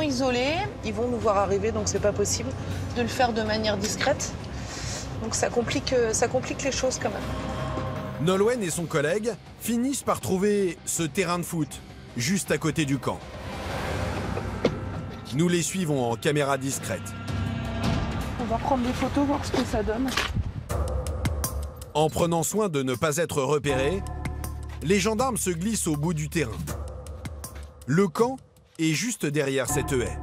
isolé. Ils vont nous voir arriver, donc c'est pas possible de le faire de manière discrète. Donc ça complique les choses quand même. Nolwenn et son collègue finissent par trouver ce terrain de foot, juste à côté du camp. Nous les suivons en caméra discrète. On va prendre des photos, voir ce que ça donne. En prenant soin de ne pas être repérés, les gendarmes se glissent au bout du terrain. Le camp est juste derrière cette haie.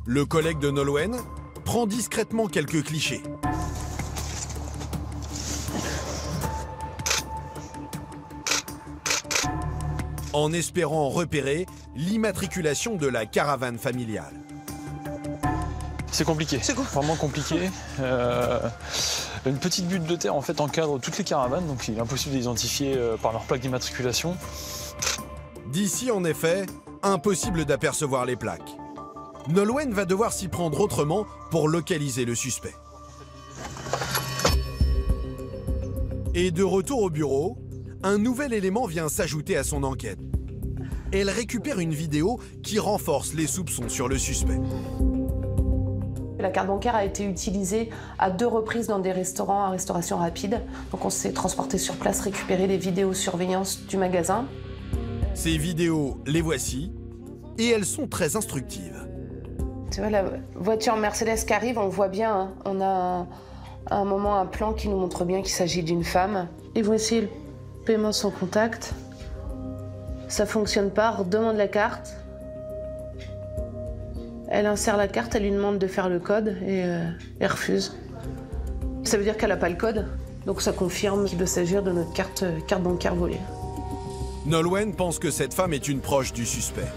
Le collègue de Nolwenn prend discrètement quelques clichés. En espérant repérer l'immatriculation de la caravane familiale. C'est compliqué, vraiment compliqué. Une petite butte de terre en fait encadre toutes les caravanes, donc il est impossible d'identifier par leur plaque d'immatriculation. D'ici, en effet, impossible d'apercevoir les plaques. Nolwenn va devoir s'y prendre autrement pour localiser le suspect. Et de retour au bureau, un nouvel élément vient s'ajouter à son enquête. Elle récupère une vidéo qui renforce les soupçons sur le suspect. La carte bancaire a été utilisée à 2 reprises dans des restaurants à restauration rapide. Donc on s'est transporté sur place récupérer les vidéosurveillance du magasin. Ces vidéos, les voici, et elles sont très instructives. Tu vois, la voiture Mercedes qui arrive, on voit bien, hein, on a à un moment un plan qui nous montre bien qu'il s'agit d'une femme. Et voici le paiement sans contact. Ça fonctionne pas, redemande la carte. Elle insère la carte, elle lui demande de faire le code et elle refuse. Ça veut dire qu'elle n'a pas le code, donc ça confirme qu'il doit s'agir de notre carte bancaire volée. Nolwenn pense que cette femme est une proche du suspect.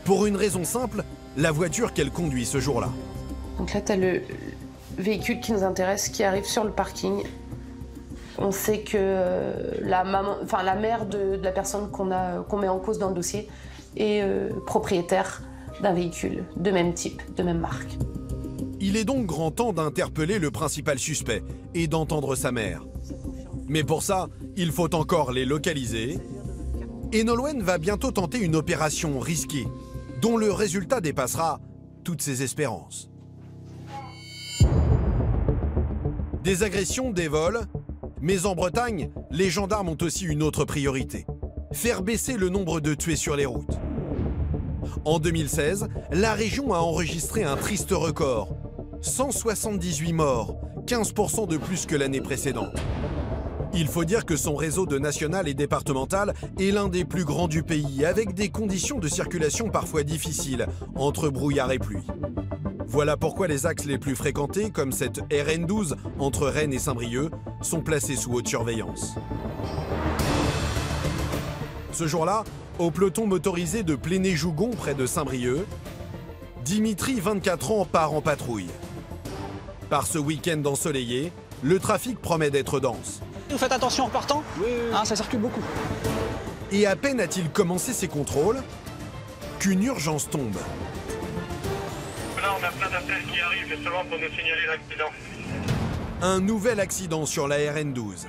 Pour une raison simple, la voiture qu'elle conduit ce jour-là. Donc là, tu as le véhicule qui nous intéresse, qui arrive sur le parking. On sait que la mère de la personne qu'on met en cause dans le dossier est propriétaire d'un véhicule de même type, de même marque. Il est donc grand temps d'interpeller le principal suspect et d'entendre sa mère. Mais pour ça, il faut encore les localiser Et Nolwenn va bientôt tenter une opération risquée, dont le résultat dépassera toutes ses espérances. Des agressions, des vols, mais en Bretagne, les gendarmes ont aussi une autre priorité: faire baisser le nombre de tués sur les routes. En 2016, la région a enregistré un triste record: 178 morts, 15% de plus que l'année précédente. Il faut dire que son réseau de national et départemental est l'un des plus grands du pays, avec des conditions de circulation parfois difficiles, entre brouillard et pluie. Voilà pourquoi les axes les plus fréquentés, comme cette RN12 entre Rennes et Saint-Brieuc, sont placés sous haute surveillance. Ce jour-là, au peloton motorisé de Pléné-Jougon, près de Saint-Brieuc, Dimitri, 24 ans, part en patrouille. Par ce week-end ensoleillé, le trafic promet d'être dense. Vous faites attention en repartant? Oui. Hein, ça circule beaucoup. Et à peine a-t-il commencé ses contrôles qu'une urgence tombe. Là, on a plein d'appels qui arrivent justement pour nous signaler l'accident. Un nouvel accident sur la RN12.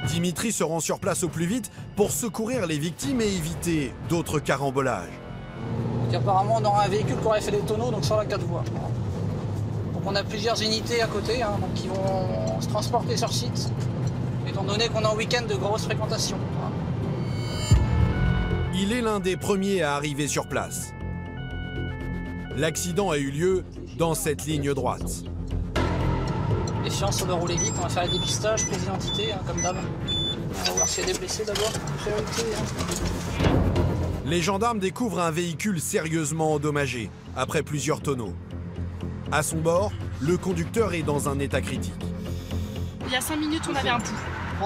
Dimitri se rend sur place au plus vite pour secourir les victimes et éviter d'autres carambolages. Apparemment, on aura un véhicule qui aurait fait des tonneaux, donc sur la 4 voies. Donc on a plusieurs unités à côté, hein, donc qui vont se transporter sur site, étant donné qu'on est en week-end de grosse fréquentation. Il est l'un des premiers à arriver sur place. L'accident a eu lieu dans cette ligne droite. Défiance, on doit rouler vite, on va faire le dépistage, prise d'identité, hein, comme d'hab. On va voir s'il y a des blessés d'abord, priorité. Hein. Les gendarmes découvrent un véhicule sérieusement endommagé, après plusieurs tonneaux. À son bord, le conducteur est dans un état critique. Il y a 5 minutes, on avait un pouls.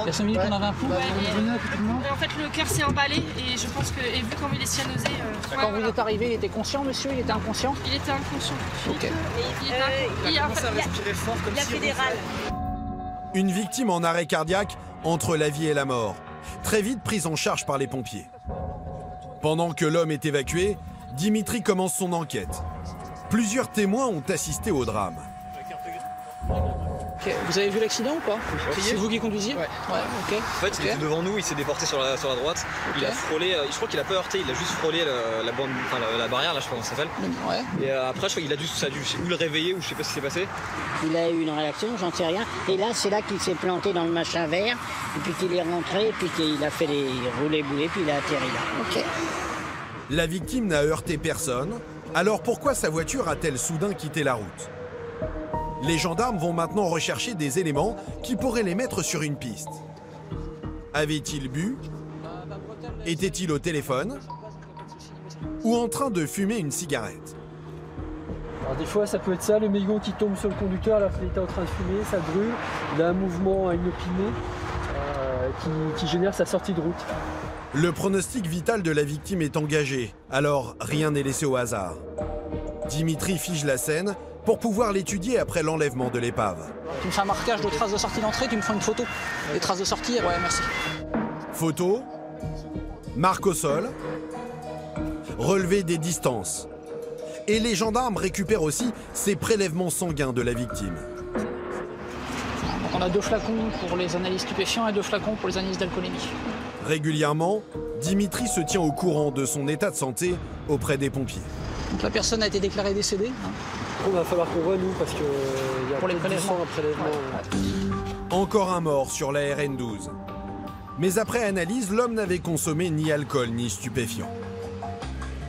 Il y a 5 minutes, on avait un pouls. En fait, le cœur s'est emballé et je pense que, et vu comme il est cyanosé... Quand vous êtes arrivé, il était conscient, monsieur? Il était inconscient? Il était inconscient. Ok. Il a fait des râles. Une victime en arrêt cardiaque entre la vie et la mort, très vite prise en charge par les pompiers. Pendant que l'homme est évacué, Dimitri commence son enquête. Plusieurs témoins ont assisté au drame. Okay. Vous avez vu l'accident ou pas? C'est vous qui conduisiez? Ouais. Ok. En fait, il était devant nous, il s'est déporté sur la droite. Okay. Il a frôlé, je crois qu'il a pas heurté, il a juste frôlé la barrière, là, je sais pas comment ça s'appelle. Ouais. Et après, je crois qu'il ça a dû ou le réveiller ou je sais pas ce qui s'est passé. Il a eu une réaction, j'en sais rien. Et là, c'est là qu'il s'est planté dans le machin vert, et puis qu'il est rentré, et puis qu'il a fait les roulés-boulés, puis il a atterri là. Ok. La victime n'a heurté personne, alors pourquoi sa voiture a-t-elle soudain quitté la route? Les gendarmes vont maintenant rechercher des éléments qui pourraient les mettre sur une piste. Avait-il bu? Était-il au téléphone? Ou en train de fumer une cigarette? Alors des fois ça peut être ça, le mégot qui tombe sur le conducteur alors qu'il était en train de fumer, ça brûle, il a un mouvement inopiné qui génère sa sortie de route. Le pronostic vital de la victime est engagé, alors rien n'est laissé au hasard. Dimitri fige la scène pour pouvoir l'étudier après l'enlèvement de l'épave. Tu me fais un marquage de traces de sortie d'entrée, tu me prends une photo. Les traces de sortie, ouais, merci. Photo, marque au sol, relevé des distances. Et les gendarmes récupèrent aussi ces prélèvements sanguins de la victime. Donc on a 2 flacons pour les analyses stupéfiants et 2 flacons pour les analyses d'alcoolémie. Régulièrement, Dimitri se tient au courant de son état de santé auprès des pompiers. Donc la personne a été déclarée décédée. Hein. Il va falloir qu'on voit nous parce qu'il y a pour les prélèvements. Encore un mort sur la RN12. Mais après analyse, l'homme n'avait consommé ni alcool ni stupéfiant.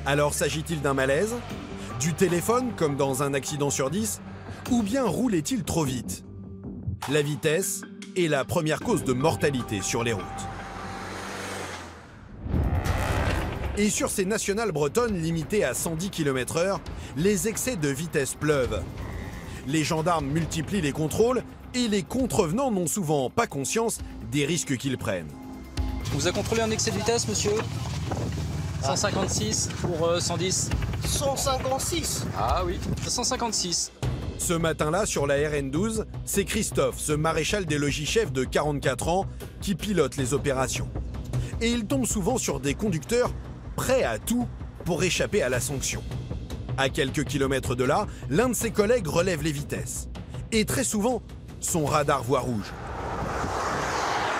Alors s'agit-il d'un malaise? Du téléphone comme dans un accident sur 10? Ou bien roulait-il trop vite? La vitesse est la première cause de mortalité sur les routes. Et sur ces nationales bretonnes limitées à 110 km/h, les excès de vitesse pleuvent. Les gendarmes multiplient les contrôles et les contrevenants n'ont souvent pas conscience des risques qu'ils prennent. On vous a contrôlé un excès de vitesse, monsieur? 156 pour 110. 156? Ah oui, 156. Ce matin-là, sur la RN12, c'est Christophe, ce maréchal des logis-chefs de 44 ans, qui pilote les opérations. Et il tombe souvent sur des conducteurs prêts à tout pour échapper à la sanction. À quelques kilomètres de là, l'un de ses collègues relève les vitesses. Et très souvent, son radar voit rouge.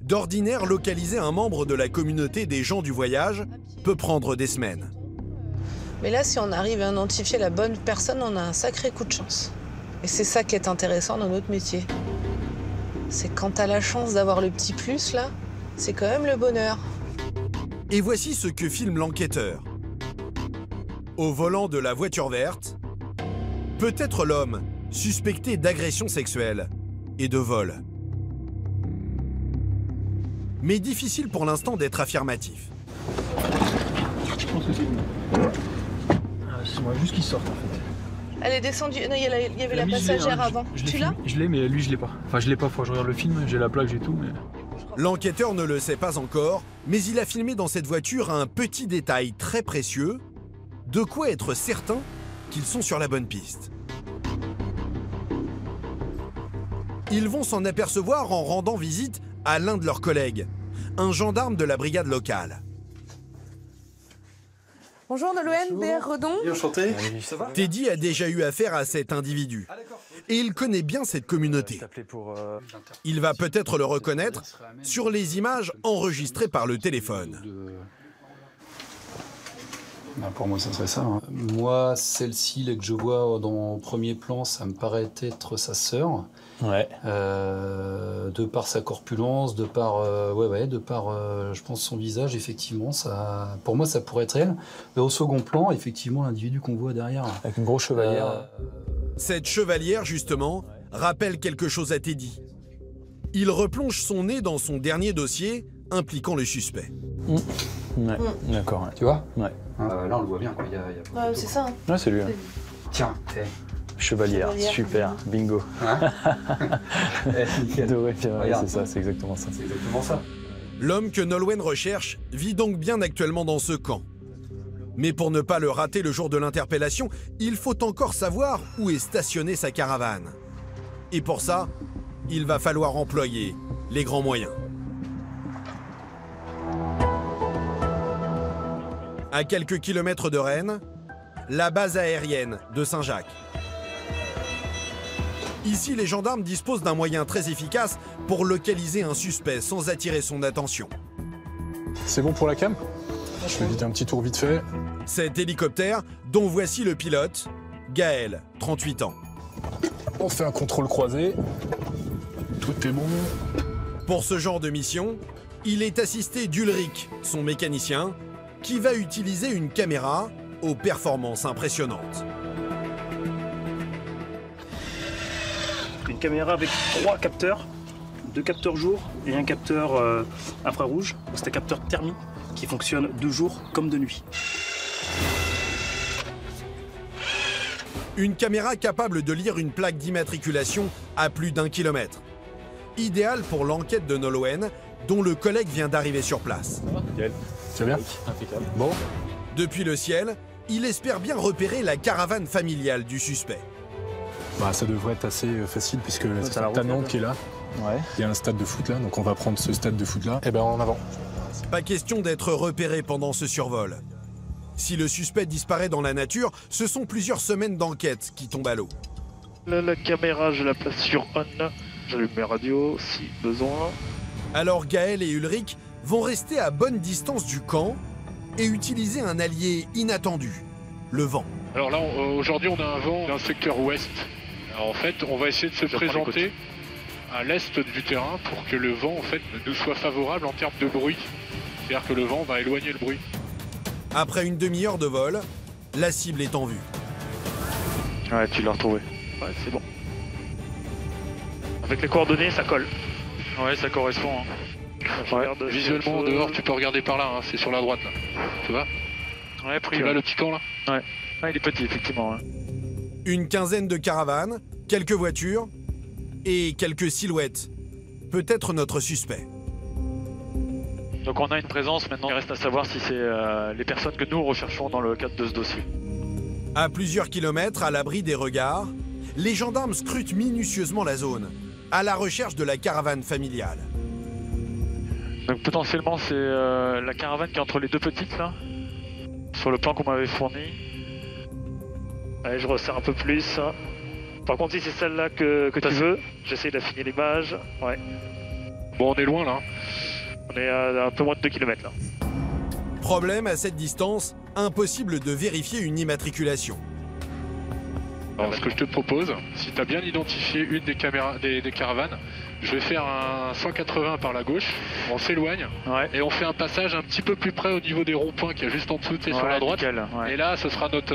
D'ordinaire, localiser un membre de la communauté des gens du voyage peut prendre des semaines. Mais là, si on arrive à identifier la bonne personne, on a un sacré coup de chance. Et c'est ça qui est intéressant dans notre métier. C'est quand t'as la chance d'avoir le petit plus, là, c'est quand même le bonheur. Et voici ce que filme l'enquêteur. Au volant de la voiture verte, peut-être l'homme suspecté d'agression sexuelle et de vol. Mais difficile pour l'instant d'être affirmatif. Je pense que c'est lui. C'est moi juste qu'il sorte en fait. Elle est descendue. Non, il y avait la passagère avant. Tu l'as? Je l'ai, mais lui, je l'ai pas. Enfin, je l'ai pas, faut que je regarde le film, j'ai la plaque, j'ai tout, mais... L'enquêteur ne le sait pas encore, mais il a filmé dans cette voiture un petit détail très précieux, de quoi être certain qu'ils sont sur la bonne piste. Ils vont s'en apercevoir en rendant visite à l'un de leurs collègues, un gendarme de la brigade locale. Bonjour Nolwenn, DR Redon. Enchanté. Ça va ? Teddy a déjà eu affaire à cet individu. Et il connaît bien cette communauté. Il va peut-être le reconnaître sur les images enregistrées par le téléphone. Pour moi, ça serait ça. Hein. Moi, celle-ci, là, que je vois dans premier plan, ça me paraît être sa sœur. Ouais. De par sa corpulence, de par, je pense, son visage, effectivement, ça, pour moi, ça pourrait être elle. Mais au second plan, effectivement, l'individu qu'on voit derrière. Avec une grosse chevalière. Cette chevalière, justement, rappelle quelque chose à Teddy. Il replonge son nez dans son dernier dossier impliquant le suspect. Ouais, d'accord. Ouais. Tu vois? Ouais. Là, on le voit bien, quoi. Ouais, c'est ça. Ouais, c'est lui. Hein. Tiens, Chevalière, super, bingo. Doré, c'est ça, c'est exactement ça. C'est exactement ça. L'homme que Nolwenn recherche vit donc bien actuellement dans ce camp. Mais pour ne pas le rater le jour de l'interpellation, il faut encore savoir où est stationnée sa caravane. Et pour ça, il va falloir employer les grands moyens. À quelques kilomètres de Rennes, la base aérienne de Saint-Jacques. Ici, les gendarmes disposent d'un moyen très efficace pour localiser un suspect sans attirer son attention. C'est bon pour la cam? Je vais éviter un petit tour vite fait. Cet hélicoptère, dont voici le pilote, Gaël, 38 ans. On fait un contrôle croisé. Tout est bon. Pour ce genre de mission, il est assisté d'Ulrich, son mécanicien, qui va utiliser une caméra aux performances impressionnantes. Une caméra avec 3 capteurs, 2 capteurs jour et un capteur infrarouge. C'est un capteur thermique qui fonctionne de jour comme de nuit. Une caméra capable de lire une plaque d'immatriculation à plus d'1 kilomètre. Idéal pour l'enquête de Nolwenn, dont le collègue vient d'arriver sur place. Tu vas bien? Impeccable. Bon. Depuis le ciel, il espère bien repérer la caravane familiale du suspect. Bah, ça devrait être assez facile puisque c'est un Nantes qui est là. Ouais. Il y a un stade de foot là, donc on va prendre ce stade de foot là. Et ben en avant. Pas question d'être repéré pendant ce survol. Si le suspect disparaît dans la nature, ce sont plusieurs semaines d'enquête qui tombent à l'eau. Là, la caméra, je la place sur on. J'allume mes radios si besoin. Alors Gaël et Ulrich vont rester à bonne distance du camp et utiliser un allié inattendu, le vent. Alors là, aujourd'hui, on a un vent d'un secteur ouest. Alors, en fait, on va essayer de se présenter à l'est du terrain pour que le vent, en fait, nous soit favorable en termes de bruit. C'est-à-dire que le vent va éloigner le bruit. Après une demi-heure de vol, la cible est en vue. Ouais, tu l'as retrouvé. Ouais, c'est bon. Avec les coordonnées, ça colle. Ouais, ça correspond. Hein. Ouais, visuellement, dehors, tu peux regarder par là, hein, c'est sur la droite, là. Tu vois? Ouais, pris. Tu vois le petit camp, là? Ouais. Ah, il est petit, effectivement. Ouais. Une quinzaine de caravanes, quelques voitures et quelques silhouettes. Peut-être notre suspect. Donc on a une présence, maintenant il reste à savoir si c'est les personnes que nous recherchons dans le cadre de ce dossier. À plusieurs kilomètres, à l'abri des regards, les gendarmes scrutent minutieusement la zone, à la recherche de la caravane familiale. Donc potentiellement c'est la caravane qui est entre les deux petites là, sur le plan qu'on m'avait fourni. Allez, je resserre un peu plus. Par contre si c'est celle-là que tu veux, j'essaie d'affiner l'image. Ouais. Bon, on est loin là. On est à un peu moins de 2 km là. Problème, à cette distance, impossible de vérifier une immatriculation. Alors, ce que je te propose, si tu as bien identifié une des caméras des caravanes, je vais faire un 180 par la gauche, on s'éloigne et on fait un passage un petit peu plus près au niveau des ronds-points qu'il y a juste en dessous, sur la droite. Nickel, et là, ce sera notre...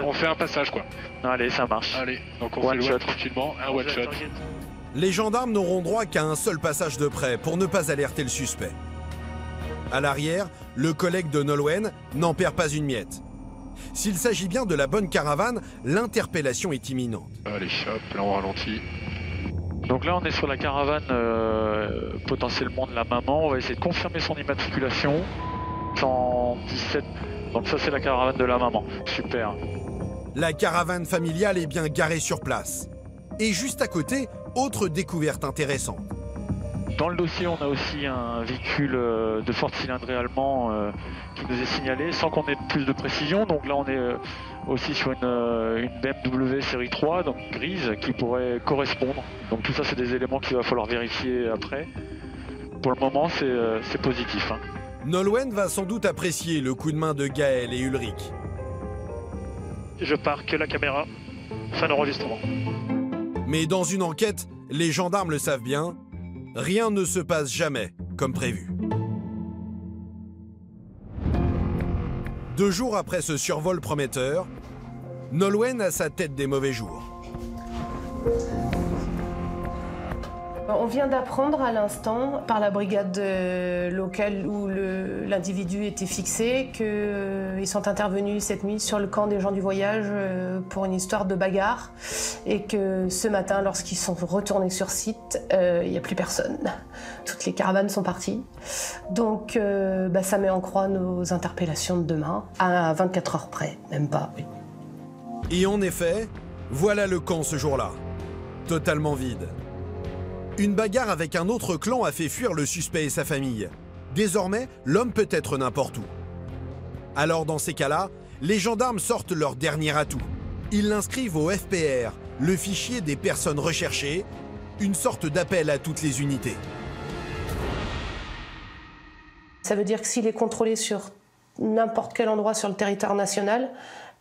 on fait un passage quoi. Allez, ça marche. Allez, donc on s'éloigne tranquillement, un one shot. Les gendarmes n'auront droit qu'à un seul passage de près pour ne pas alerter le suspect. À l'arrière, le collègue de Nolwenn n'en perd pas une miette. S'il s'agit bien de la bonne caravane, l'interpellation est imminente. Allez, hop, là on ralentit. Donc là on est sur la caravane potentiellement de la maman, on va essayer de confirmer son immatriculation. 117, donc ça c'est la caravane de la maman, super. La caravane familiale est bien garée sur place. Et juste à côté, autre découverte intéressante. Dans le dossier, on a aussi un véhicule de forte cylindrée allemand qui nous est signalé sans qu'on ait plus de précision. Donc là, on est aussi sur une BMW série 3, donc grise, qui pourrait correspondre. Donc tout ça, c'est des éléments qu'il va falloir vérifier après. Pour le moment, c'est positif. Hein. Nolwenn va sans doute apprécier le coup de main de Gaël et Ulrich. Je pars que la caméra, fin d'enregistrement. Mais dans une enquête, les gendarmes le savent bien, rien ne se passe jamais comme prévu. 2 jours après ce survol prometteur, Nolwenn a sa tête des mauvais jours. On vient d'apprendre à l'instant, par la brigade locale où l'individu était fixé, qu'ils sont intervenus cette nuit sur le camp des gens du voyage pour une histoire de bagarre et que ce matin, lorsqu'ils sont retournés sur site, il n'y a plus personne. Toutes les caravanes sont parties. Donc ça met en croix nos interpellations de demain, à 24 heures près, même pas. Oui. Et en effet, voilà le camp ce jour-là, totalement vide. Une bagarre avec un autre clan a fait fuir le suspect et sa famille. Désormais, l'homme peut être n'importe où. Alors dans ces cas-là, les gendarmes sortent leur dernier atout. Ils l'inscrivent au FPR, le fichier des personnes recherchées, une sorte d'appel à toutes les unités. Ça veut dire que s'il est contrôlé sur n'importe quel endroit sur le territoire national,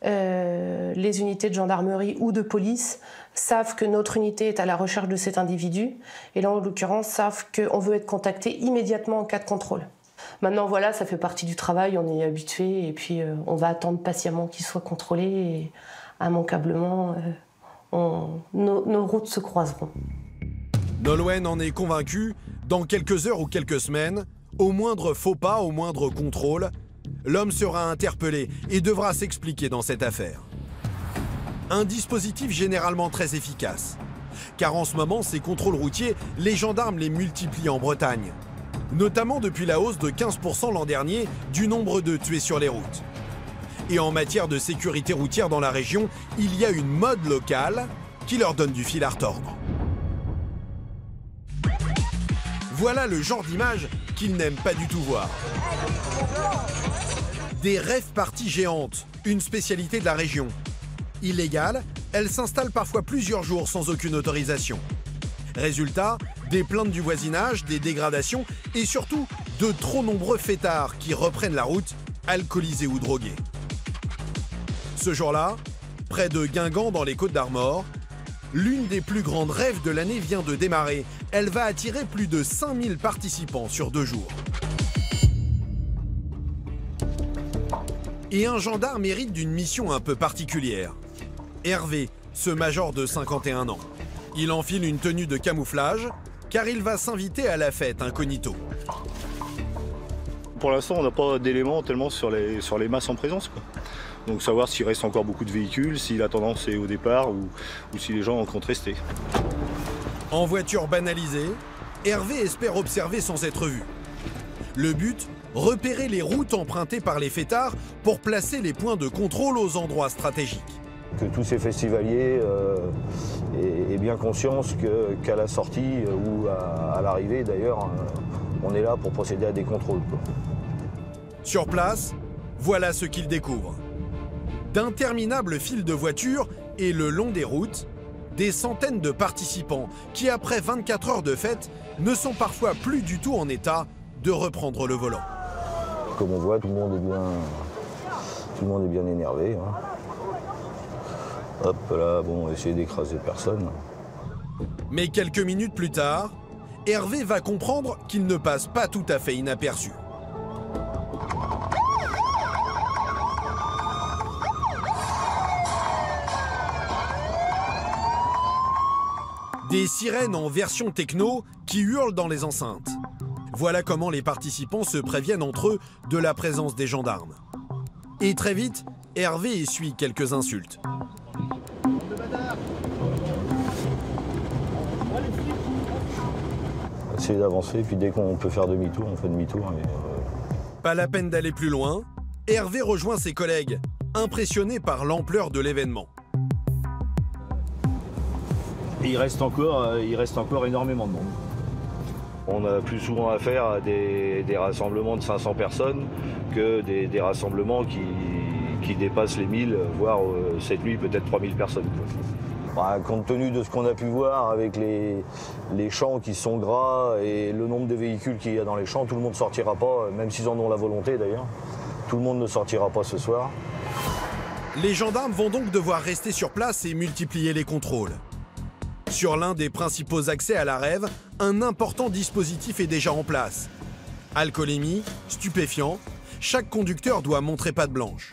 les unités de gendarmerie ou de police savent que notre unité est à la recherche de cet individu et là en l'occurrence savent qu'on veut être contacté immédiatement en cas de contrôle. Maintenant voilà, ça fait partie du travail, on est habitué et puis on va attendre patiemment qu'il soit contrôlé et immanquablement nos routes se croiseront. Nolwenn en est convaincue, dans quelques heures ou quelques semaines, au moindre faux pas, au moindre contrôle, l'homme sera interpellé et devra s'expliquer dans cette affaire. Un dispositif généralement très efficace. Car en ce moment, ces contrôles routiers, les gendarmes les multiplient en Bretagne. Notamment depuis la hausse de 15% l'an dernier du nombre de tués sur les routes. Et en matière de sécurité routière dans la région, il y a une mode locale qui leur donne du fil à retordre. Voilà le genre d'image qu'ils n'aiment pas du tout voir. Des rave parties géantes, une spécialité de la région. Illégales, elles s'installent parfois plusieurs jours sans aucune autorisation. Résultat, des plaintes du voisinage, des dégradations et surtout de trop nombreux fêtards qui reprennent la route, alcoolisés ou drogués. Ce jour-là, près de Guingamp dans les Côtes-d'Armor, l'une des plus grandes rêves de l'année vient de démarrer. Elle va attirer plus de 5000 participants sur 2 jours. Et un gendarme hérite d'une mission un peu particulière. Hervé, ce major de 51 ans. Il enfile une tenue de camouflage, car il va s'inviter à la fête incognito. Pour l'instant, on n'a pas d'éléments tellement sur les masses en présence, quoi. Donc savoir s'il reste encore beaucoup de véhicules, si la tendance est au départ ou si les gens comptent rester. En voiture banalisée, Hervé espère observer sans être vu. Le but, repérer les routes empruntées par les fêtards pour placer les points de contrôle aux endroits stratégiques. Que tous ces festivaliers aient bien conscience qu'à la sortie ou à l'arrivée d'ailleurs, on est là pour procéder à des contrôles, quoi. Sur place, voilà ce qu'ils découvrent. D'interminables files de voitures et le long des routes, des centaines de participants qui, après 24 heures de fête, ne sont parfois plus du tout en état de reprendre le volant. Comme on voit, tout le monde est bien énervé. Hein. Hop là, bon, on va essayer d'écraser personne. Mais quelques minutes plus tard, Hervé va comprendre qu'il ne passe pas tout à fait inaperçu. Des sirènes en version techno qui hurlent dans les enceintes. Voilà comment les participants se préviennent entre eux de la présence des gendarmes. Et très vite, Hervé essuie quelques insultes. Essayer d'avancer, puis dès qu'on peut faire demi-tour, on fait demi-tour. Pas la peine d'aller plus loin, Hervé rejoint ses collègues, impressionné par l'ampleur de l'événement. Et il reste encore énormément de monde. On a plus souvent affaire à des rassemblements de 500 personnes que des rassemblements qui dépassent les 1000, voire cette nuit peut-être 3000 personnes. Bah, compte tenu de ce qu'on a pu voir avec les champs qui sont gras et le nombre de véhicules qu'il y a dans les champs, tout le monde ne sortira pas, même s'ils en ont la volonté d'ailleurs. Tout le monde ne sortira pas ce soir. Les gendarmes vont donc devoir rester sur place et multiplier les contrôles. Sur l'un des principaux accès à la Rève, un important dispositif est déjà en place. Alcoolémie, stupéfiants, chaque conducteur doit montrer patte blanche.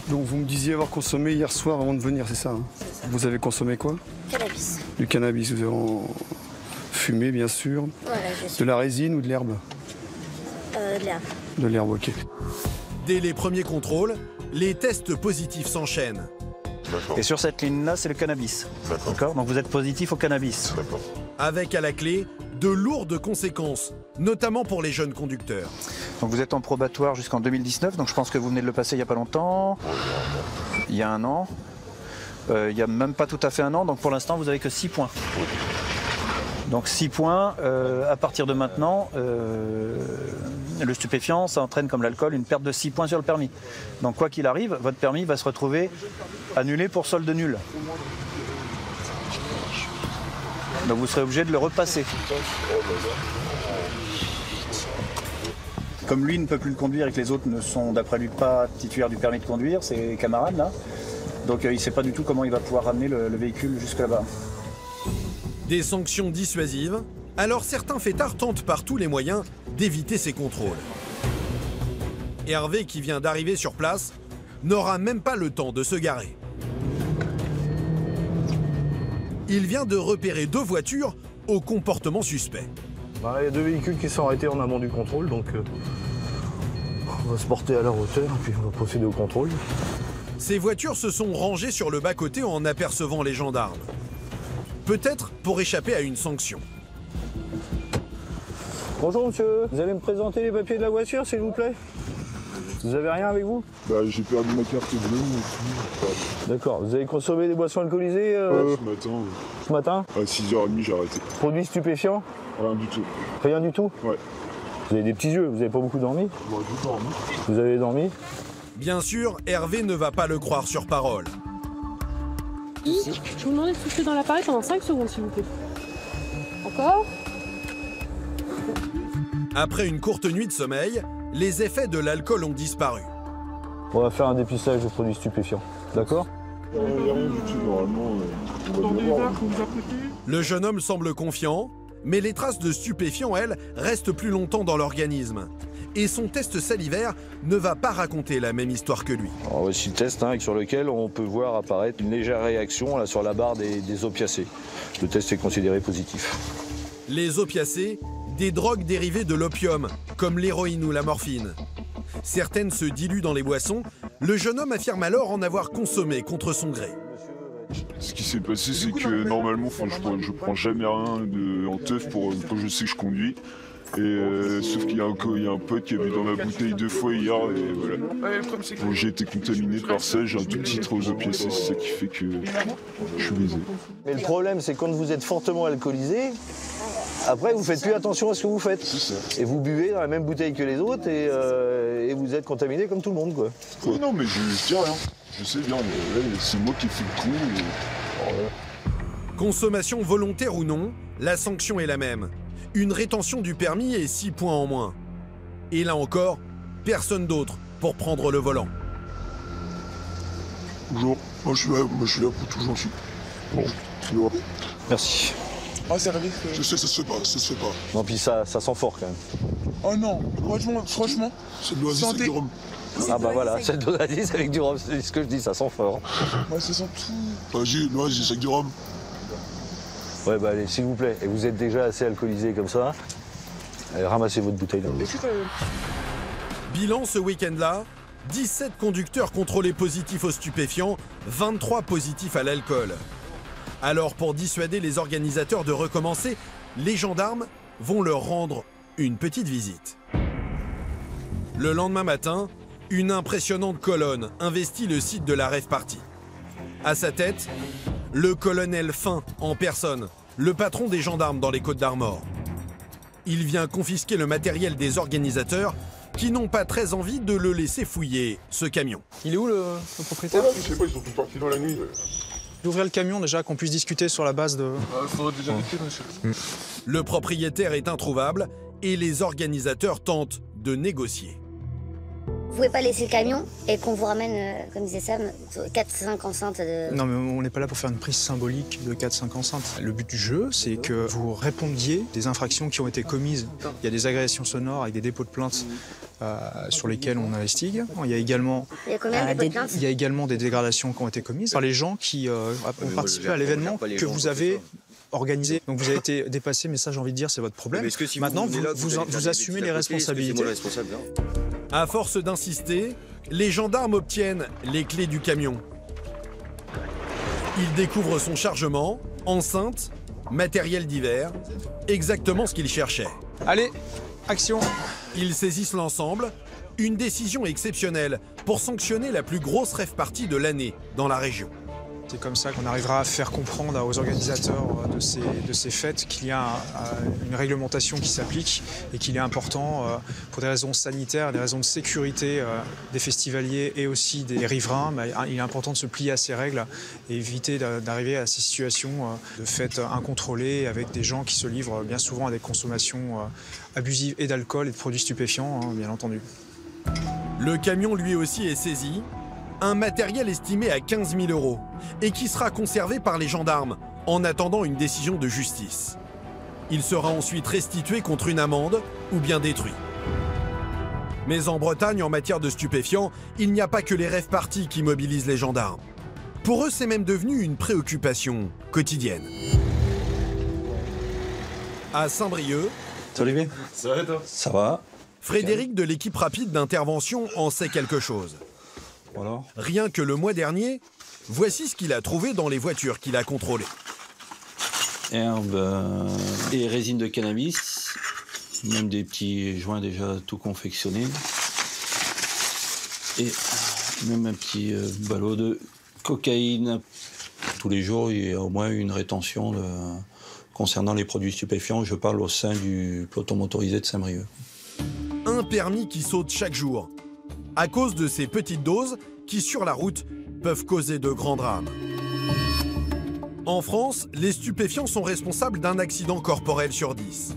Donc vous me disiez avoir consommé hier soir avant de venir, c'est ça, hein? C'est ça. Vous avez consommé quoi? Cannabis. Du cannabis, vous avez fumé bien sûr. Voilà, je suis. De la résine ou de l'herbe? De l'herbe. De l'herbe, ok. Dès les premiers contrôles, les tests positifs s'enchaînent. Et sur cette ligne-là, c'est le cannabis. D'accord. Donc vous êtes positif au cannabis. Avec à la clé de lourdes conséquences, notamment pour les jeunes conducteurs. Donc vous êtes en probatoire jusqu'en 2019, donc je pense que vous venez de le passer il n'y a pas longtemps. Il y a un an. Il n'y a même pas tout à fait un an, donc pour l'instant vous n'avez que 6 points. Donc 6 points, à partir de maintenant, le stupéfiant, ça entraîne comme l'alcool une perte de 6 points sur le permis. Donc quoi qu'il arrive, votre permis va se retrouver annulé pour solde nul. Donc vous serez obligé de le repasser. Comme lui ne peut plus le conduire et que les autres ne sont d'après lui pas titulaires du permis de conduire, ses camarades là, donc il ne sait pas du tout comment il va pouvoir ramener le véhicule jusque là-bas. Des sanctions dissuasives, alors certains fêtards tentent par tous les moyens d'éviter ces contrôles. Hervé, qui vient d'arriver sur place, n'aura même pas le temps de se garer. Il vient de repérer 2 voitures au comportement suspect. Bah, il y a 2 véhicules qui sont arrêtés en amont du contrôle, donc on va se porter à leur hauteur et puis on va procéder au contrôle. Ces voitures se sont rangées sur le bas-côté en apercevant les gendarmes. Peut-être pour échapper à une sanction. Bonjour monsieur, vous allez me présenter les papiers de la voiture s'il vous plaît? Vous avez rien avec vous? Bah j'ai perdu ma carte bleue. D'accord, vous avez consommé des boissons alcoolisées ce matin. Ce matin? À 6h30 j'ai arrêté. Produits stupéfiants? Rien du tout. Rien du tout? Ouais. Vous avez des petits yeux, vous n'avez pas beaucoup dormi? Bah j'ai dormi. Vous avez dormi? Bien sûr, Hervé ne va pas le croire sur parole. Je vous demandais de souffler dans l'appareil pendant 5 secondes, s'il vous plaît. Encore? Après une courte nuit de sommeil, les effets de l'alcool ont disparu. On va faire un dépistage de produits stupéfiants, d'accord? Rien du tout, normalement. Le jeune homme semble confiant, mais les traces de stupéfiants, elles, restent plus longtemps dans l'organisme. Et son test salivaire ne va pas raconter la même histoire que lui. Alors voici le test sur lequel on peut voir apparaître une légère réaction là, sur la barre des opiacés. Le test est considéré positif. Les opiacés, des drogues dérivées de l'opium, comme l'héroïne ou la morphine. Certaines se diluent dans les boissons. Le jeune homme affirme alors en avoir consommé contre son gré. Ce qui s'est passé, c'est que normalement, je prends jamais rien en teuf quand je sais que je conduis. Sauf qu'il y a un pote qui a bu dans ma bouteille 2 fois hier et voilà. Bon, j'ai été contaminé par ça, j'ai un tout petit trait aux opiacés, c'est ça qui fait que je suis baisé. Mais le problème, c'est quand vous êtes fortement alcoolisé, après vous faites plus attention à ce que vous faites. Et vous buvez dans la même bouteille que les autres et vous êtes contaminé comme tout le monde quoi. Ouais, non mais je dis rien, je sais bien, mais c'est moi qui ai fait le coup. Consommation volontaire ou non, la sanction est la même. Une rétention du permis et 6 points en moins. Et là encore, personne d'autre pour prendre le volant. Bonjour, moi je suis là pour tout gentil. Bon, Merci. Ah, c'est vrai. Je sais, ça se fait pas. Non, puis ça sent fort quand même. Oh non, franchement. C'est de l'oasis avec du rhum. Ah bah voilà, c'est de l'oasis avec du rhum, c'est ce que je dis, ça sent fort. Ouais, ça sent tout. Vas-y, l'oasis avec du rhum. Ouais, bah allez, s'il vous plaît. Et vous êtes déjà assez alcoolisé comme ça. Allez, ramassez votre bouteille là. Bilan ce week-end-là, 17 conducteurs contrôlés positifs aux stupéfiants, 23 positifs à l'alcool. Alors pour dissuader les organisateurs de recommencer, les gendarmes vont leur rendre une petite visite. Le lendemain matin, une impressionnante colonne investit le site de la rave party. À sa tête, le colonel Fin en personne, le patron des gendarmes dans les Côtes-d'Armor. Il vient confisquer le matériel des organisateurs qui n'ont pas très envie de le laisser fouiller, ce camion. Il est où le propriétaire? Je sais pas, ils sont tous partis dans la nuit. D'ouvrir le camion déjà, qu'on puisse discuter sur la base de... Il faudrait déjà vérifier, monsieur. Le propriétaire est introuvable et les organisateurs tentent de négocier. Vous pouvez pas laisser le camion et qu'on vous ramène, comme disait Sam, 4-5 enceintes de... Non mais on n'est pas là pour faire une prise symbolique de 4-5 enceintes. Le but du jeu, c'est que vous répondiez des infractions qui ont été commises. Il y a des agressions sonores avec des dépôts de plaintes sur lesquels on investigue. Il y a également, il y a également des dégradations qui ont été commises par les gens qui ont participé à l'événement que vous avez organisé. Donc vous avez été dépassé, mais ça j'ai envie de dire c'est votre problème. Maintenant vous assumez les responsabilités. À force d'insister, les gendarmes obtiennent les clés du camion. Ils découvrent son chargement, enceinte, matériel divers, exactement ce qu'ils cherchaient. Allez, action! Ils saisissent l'ensemble, une décision exceptionnelle pour sanctionner la plus grosse rave party de l'année dans la région. C'est comme ça qu'on arrivera à faire comprendre aux organisateurs de ces fêtes qu'il y a une réglementation qui s'applique et qu'il est important, pour des raisons sanitaires, des raisons de sécurité des festivaliers et aussi des riverains, il est important de se plier à ces règles et éviter d'arriver à ces situations de fêtes incontrôlées avec des gens qui se livrent bien souvent à des consommations abusives et d'alcool et de produits stupéfiants, bien entendu. Le camion lui aussi est saisi. Un matériel estimé à 15 000 € et qui sera conservé par les gendarmes en attendant une décision de justice. Il sera ensuite restitué contre une amende ou bien détruit. Mais en Bretagne, en matière de stupéfiants, il n'y a pas que les rave parties qui mobilisent les gendarmes. Pour eux, c'est même devenu une préoccupation quotidienne. À Saint-Brieuc, Salut bien. Ça va toi? Ça va. Frédéric de l'équipe rapide d'intervention en sait quelque chose. Alors ? Rien que le mois dernier, voici ce qu'il a trouvé dans les voitures qu'il a contrôlées. Herbe et résine de cannabis, même des petits joints déjà tout confectionnés. Et même un petit ballot de cocaïne. Tous les jours, il y a au moins une rétention concernant les produits stupéfiants. Je parle au sein du peloton motorisé de Saint-Brieuc. Un permis qui saute chaque jour, à cause de ces petites doses qui, sur la route, peuvent causer de grands drames. En France, les stupéfiants sont responsables d'un accident corporel sur 10.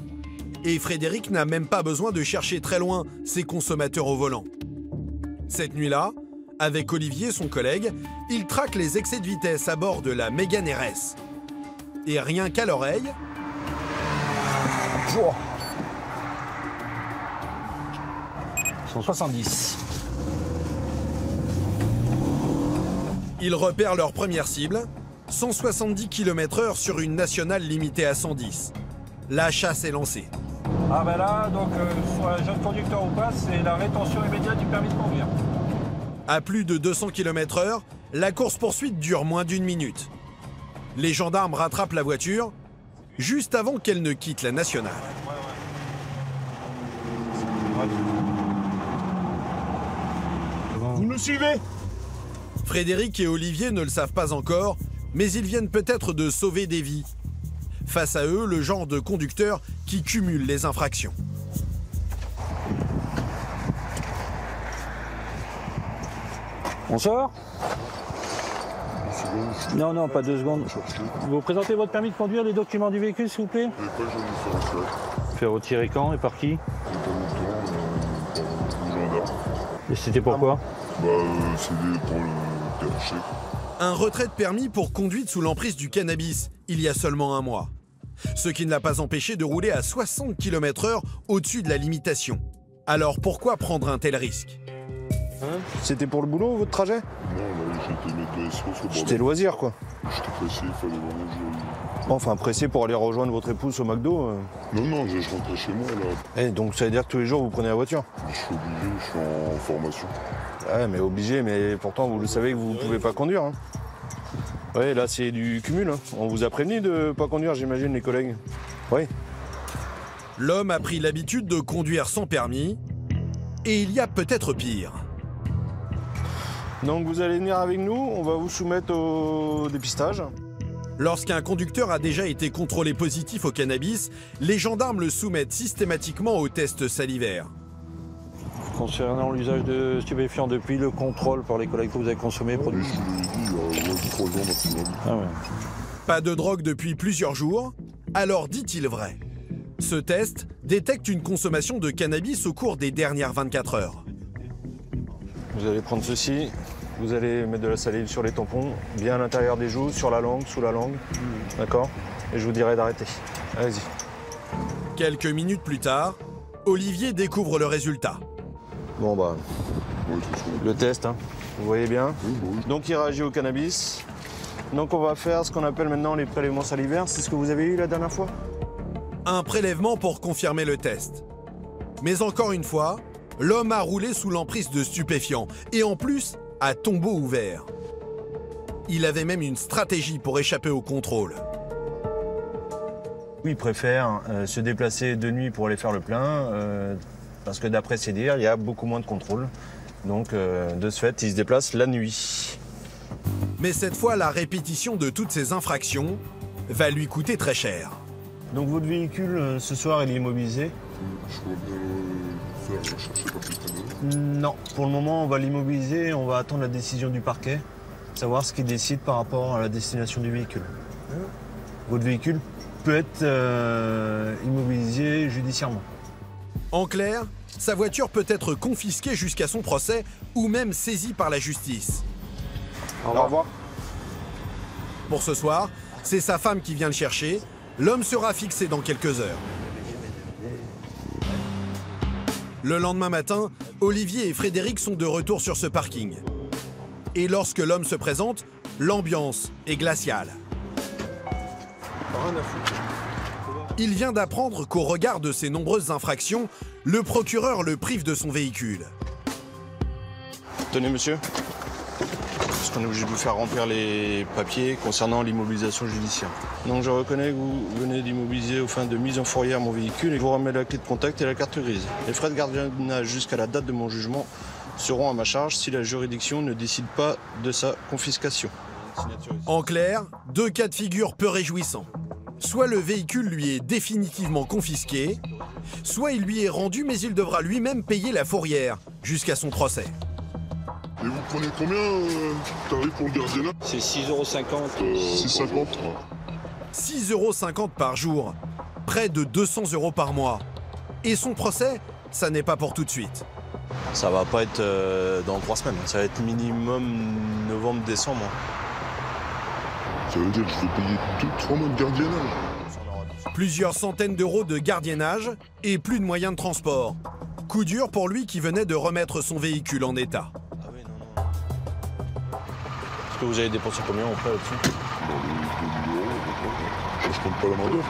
Et Frédéric n'a même pas besoin de chercher très loin ses consommateurs au volant. Cette nuit-là, avec Olivier, son collègue, il traque les excès de vitesse à bord de la Mégane RS. Et rien qu'à l'oreille... 170. Ils repèrent leur première cible, 170 km/h sur une nationale limitée à 110. La chasse est lancée. Ah ben là, donc sur un jeune conducteur ou pas, c'est la rétention immédiate du permis de conduire. À plus de 200 km/h, la course-poursuite dure moins d'1 minute. Les gendarmes rattrapent la voiture juste avant qu'elle ne quitte la nationale. Vous nous suivez? Frédéric et Olivier ne le savent pas encore, mais ils viennent peut-être de sauver des vies. Face à eux, le genre de conducteur qui cumule les infractions. On sort? secondes. Non, pas 2 secondes. Vous présentez votre permis de conduire, les documents du véhicule, s'il vous plaît? Fait retirer quand et par qui? Et c'était pourquoi? C'était pour le perché. Un retrait de permis pour conduite sous l'emprise du cannabis, il y a seulement un mois. Ce qui ne l'a pas empêché de rouler à 60 km/h au-dessus de la limitation. Alors pourquoi prendre un tel risque? C'était pour le boulot, votre trajet? Non, j'étais maître de SO. C'était loisir, quoi. J'étais pressé, il fallait vraiment que j'y aille. Enfin, pressé pour aller rejoindre votre épouse au McDo Non, je rentrais chez moi, là. Et donc ça veut dire que tous les jours, vous prenez la voiture? Je suis obligé, je suis en formation. Ouais, mais obligé, mais pourtant, vous le savez que vous ne pouvez pas conduire. Hein. Ouais, là, c'est du cumul. Hein. On vous a prévenu de ne pas conduire, j'imagine, les collègues. Oui. L'homme a pris l'habitude de conduire sans permis, et il y a peut-être pire. Donc vous allez venir avec nous, on va vous soumettre au dépistage. Lorsqu'un conducteur a déjà été contrôlé positif au cannabis, les gendarmes le soumettent systématiquement au test salivaire. Concernant l'usage de stupéfiants depuis le contrôle par les collègues que vous avez consommé, produits. Je vous l'ai dit, il y a 3 ans maximum. Ah ouais. Pas de drogue depuis plusieurs jours, alors dit-il vrai. Ce test détecte une consommation de cannabis au cours des dernières 24 heures. Vous allez prendre ceci, vous allez mettre de la salive sur les tampons, bien à l'intérieur des joues, sur la langue, sous la langue, d'accord? Et je vous dirai d'arrêter. Allez-y. Quelques minutes plus tard, Olivier découvre le résultat. Bon bah, le test, hein. Vous voyez bien? Donc il réagit au cannabis. Donc on va faire ce qu'on appelle maintenant les prélèvements salivaires. C'est ce que vous avez eu la dernière fois? Un prélèvement pour confirmer le test. Mais encore une fois, l'homme a roulé sous l'emprise de stupéfiants et en plus à tombeau ouvert. Il avait même une stratégie pour échapper au contrôle. Il préfère se déplacer de nuit pour aller faire le plein, parce que d'après ses dires, il y a beaucoup moins de contrôle. Donc de ce fait, il se déplace la nuit. Mais cette fois, la répétition de toutes ces infractions va lui coûter très cher. Donc votre véhicule, ce soir, il est immobilisé? Je peux bien le faire chercher par quelqu'un d'autre. Non, pour le moment, on va l'immobiliser, on va attendre la décision du parquet, savoir ce qu'il décide par rapport à la destination du véhicule. Votre véhicule peut être immobilisé judiciairement. En clair, sa voiture peut être confisquée jusqu'à son procès ou même saisie par la justice. Au revoir. Pour ce soir, c'est sa femme qui vient le chercher. L'homme sera fixé dans quelques heures. Le lendemain matin, Olivier et Frédéric sont de retour sur ce parking. Et lorsque l'homme se présente, l'ambiance est glaciale. Il vient d'apprendre qu'au regard de ses nombreuses infractions, le procureur le prive de son véhicule. Tenez, monsieur. Parce qu'on est obligé de vous faire remplir les papiers concernant l'immobilisation judiciaire. Donc je reconnais que vous venez d'immobiliser aux fins de mise en fourrière mon véhicule et je vous remets la clé de contact et la carte grise. Les frais de gardiennage jusqu'à la date de mon jugement seront à ma charge si la juridiction ne décide pas de sa confiscation. En clair, deux cas de figure peu réjouissants. Soit le véhicule lui est définitivement confisqué, soit il lui est rendu mais il devra lui-même payer la fourrière jusqu'à son procès. Et vous prenez combien tarif pour le gardiennage? C'est 6,50 €. 6,50 €. 6,50 € par jour, près de 200 € par mois. Et son procès, ça n'est pas pour tout de suite. Ça va pas être dans 3 semaines, ça va être minimum novembre-décembre. Ça veut dire que je vais payer 3 mois de gardiennage. Plusieurs centaines d'euros de gardiennage et plus de moyens de transport. Coup dur pour lui qui venait de remettre son véhicule en état. Est-ce que vous avez dépensé combien en fait là-dessus? Je compte pas la main d'œuvre.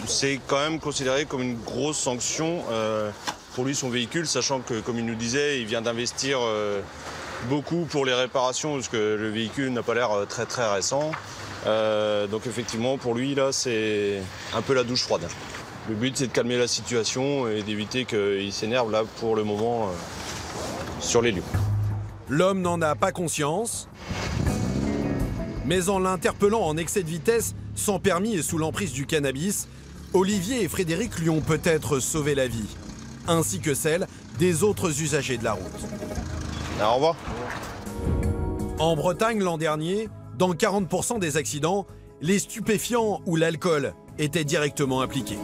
C'est quand même considéré comme une grosse sanction pour lui, son véhicule, sachant que, comme il nous disait, il vient d'investir beaucoup pour les réparations, parce que le véhicule n'a pas l'air très très récent. Donc effectivement, pour lui, là, c'est un peu la douche froide. Le but, c'est de calmer la situation et d'éviter qu'il s'énerve, là, pour le moment, sur les lieux. L'homme n'en a pas conscience, mais en l'interpellant en excès de vitesse, sans permis et sous l'emprise du cannabis, Olivier et Frédéric lui ont peut-être sauvé la vie, ainsi que celle des autres usagers de la route. Au revoir. En Bretagne, l'an dernier, Dans 40% des accidents, les stupéfiants ou l'alcool étaient directement impliqués.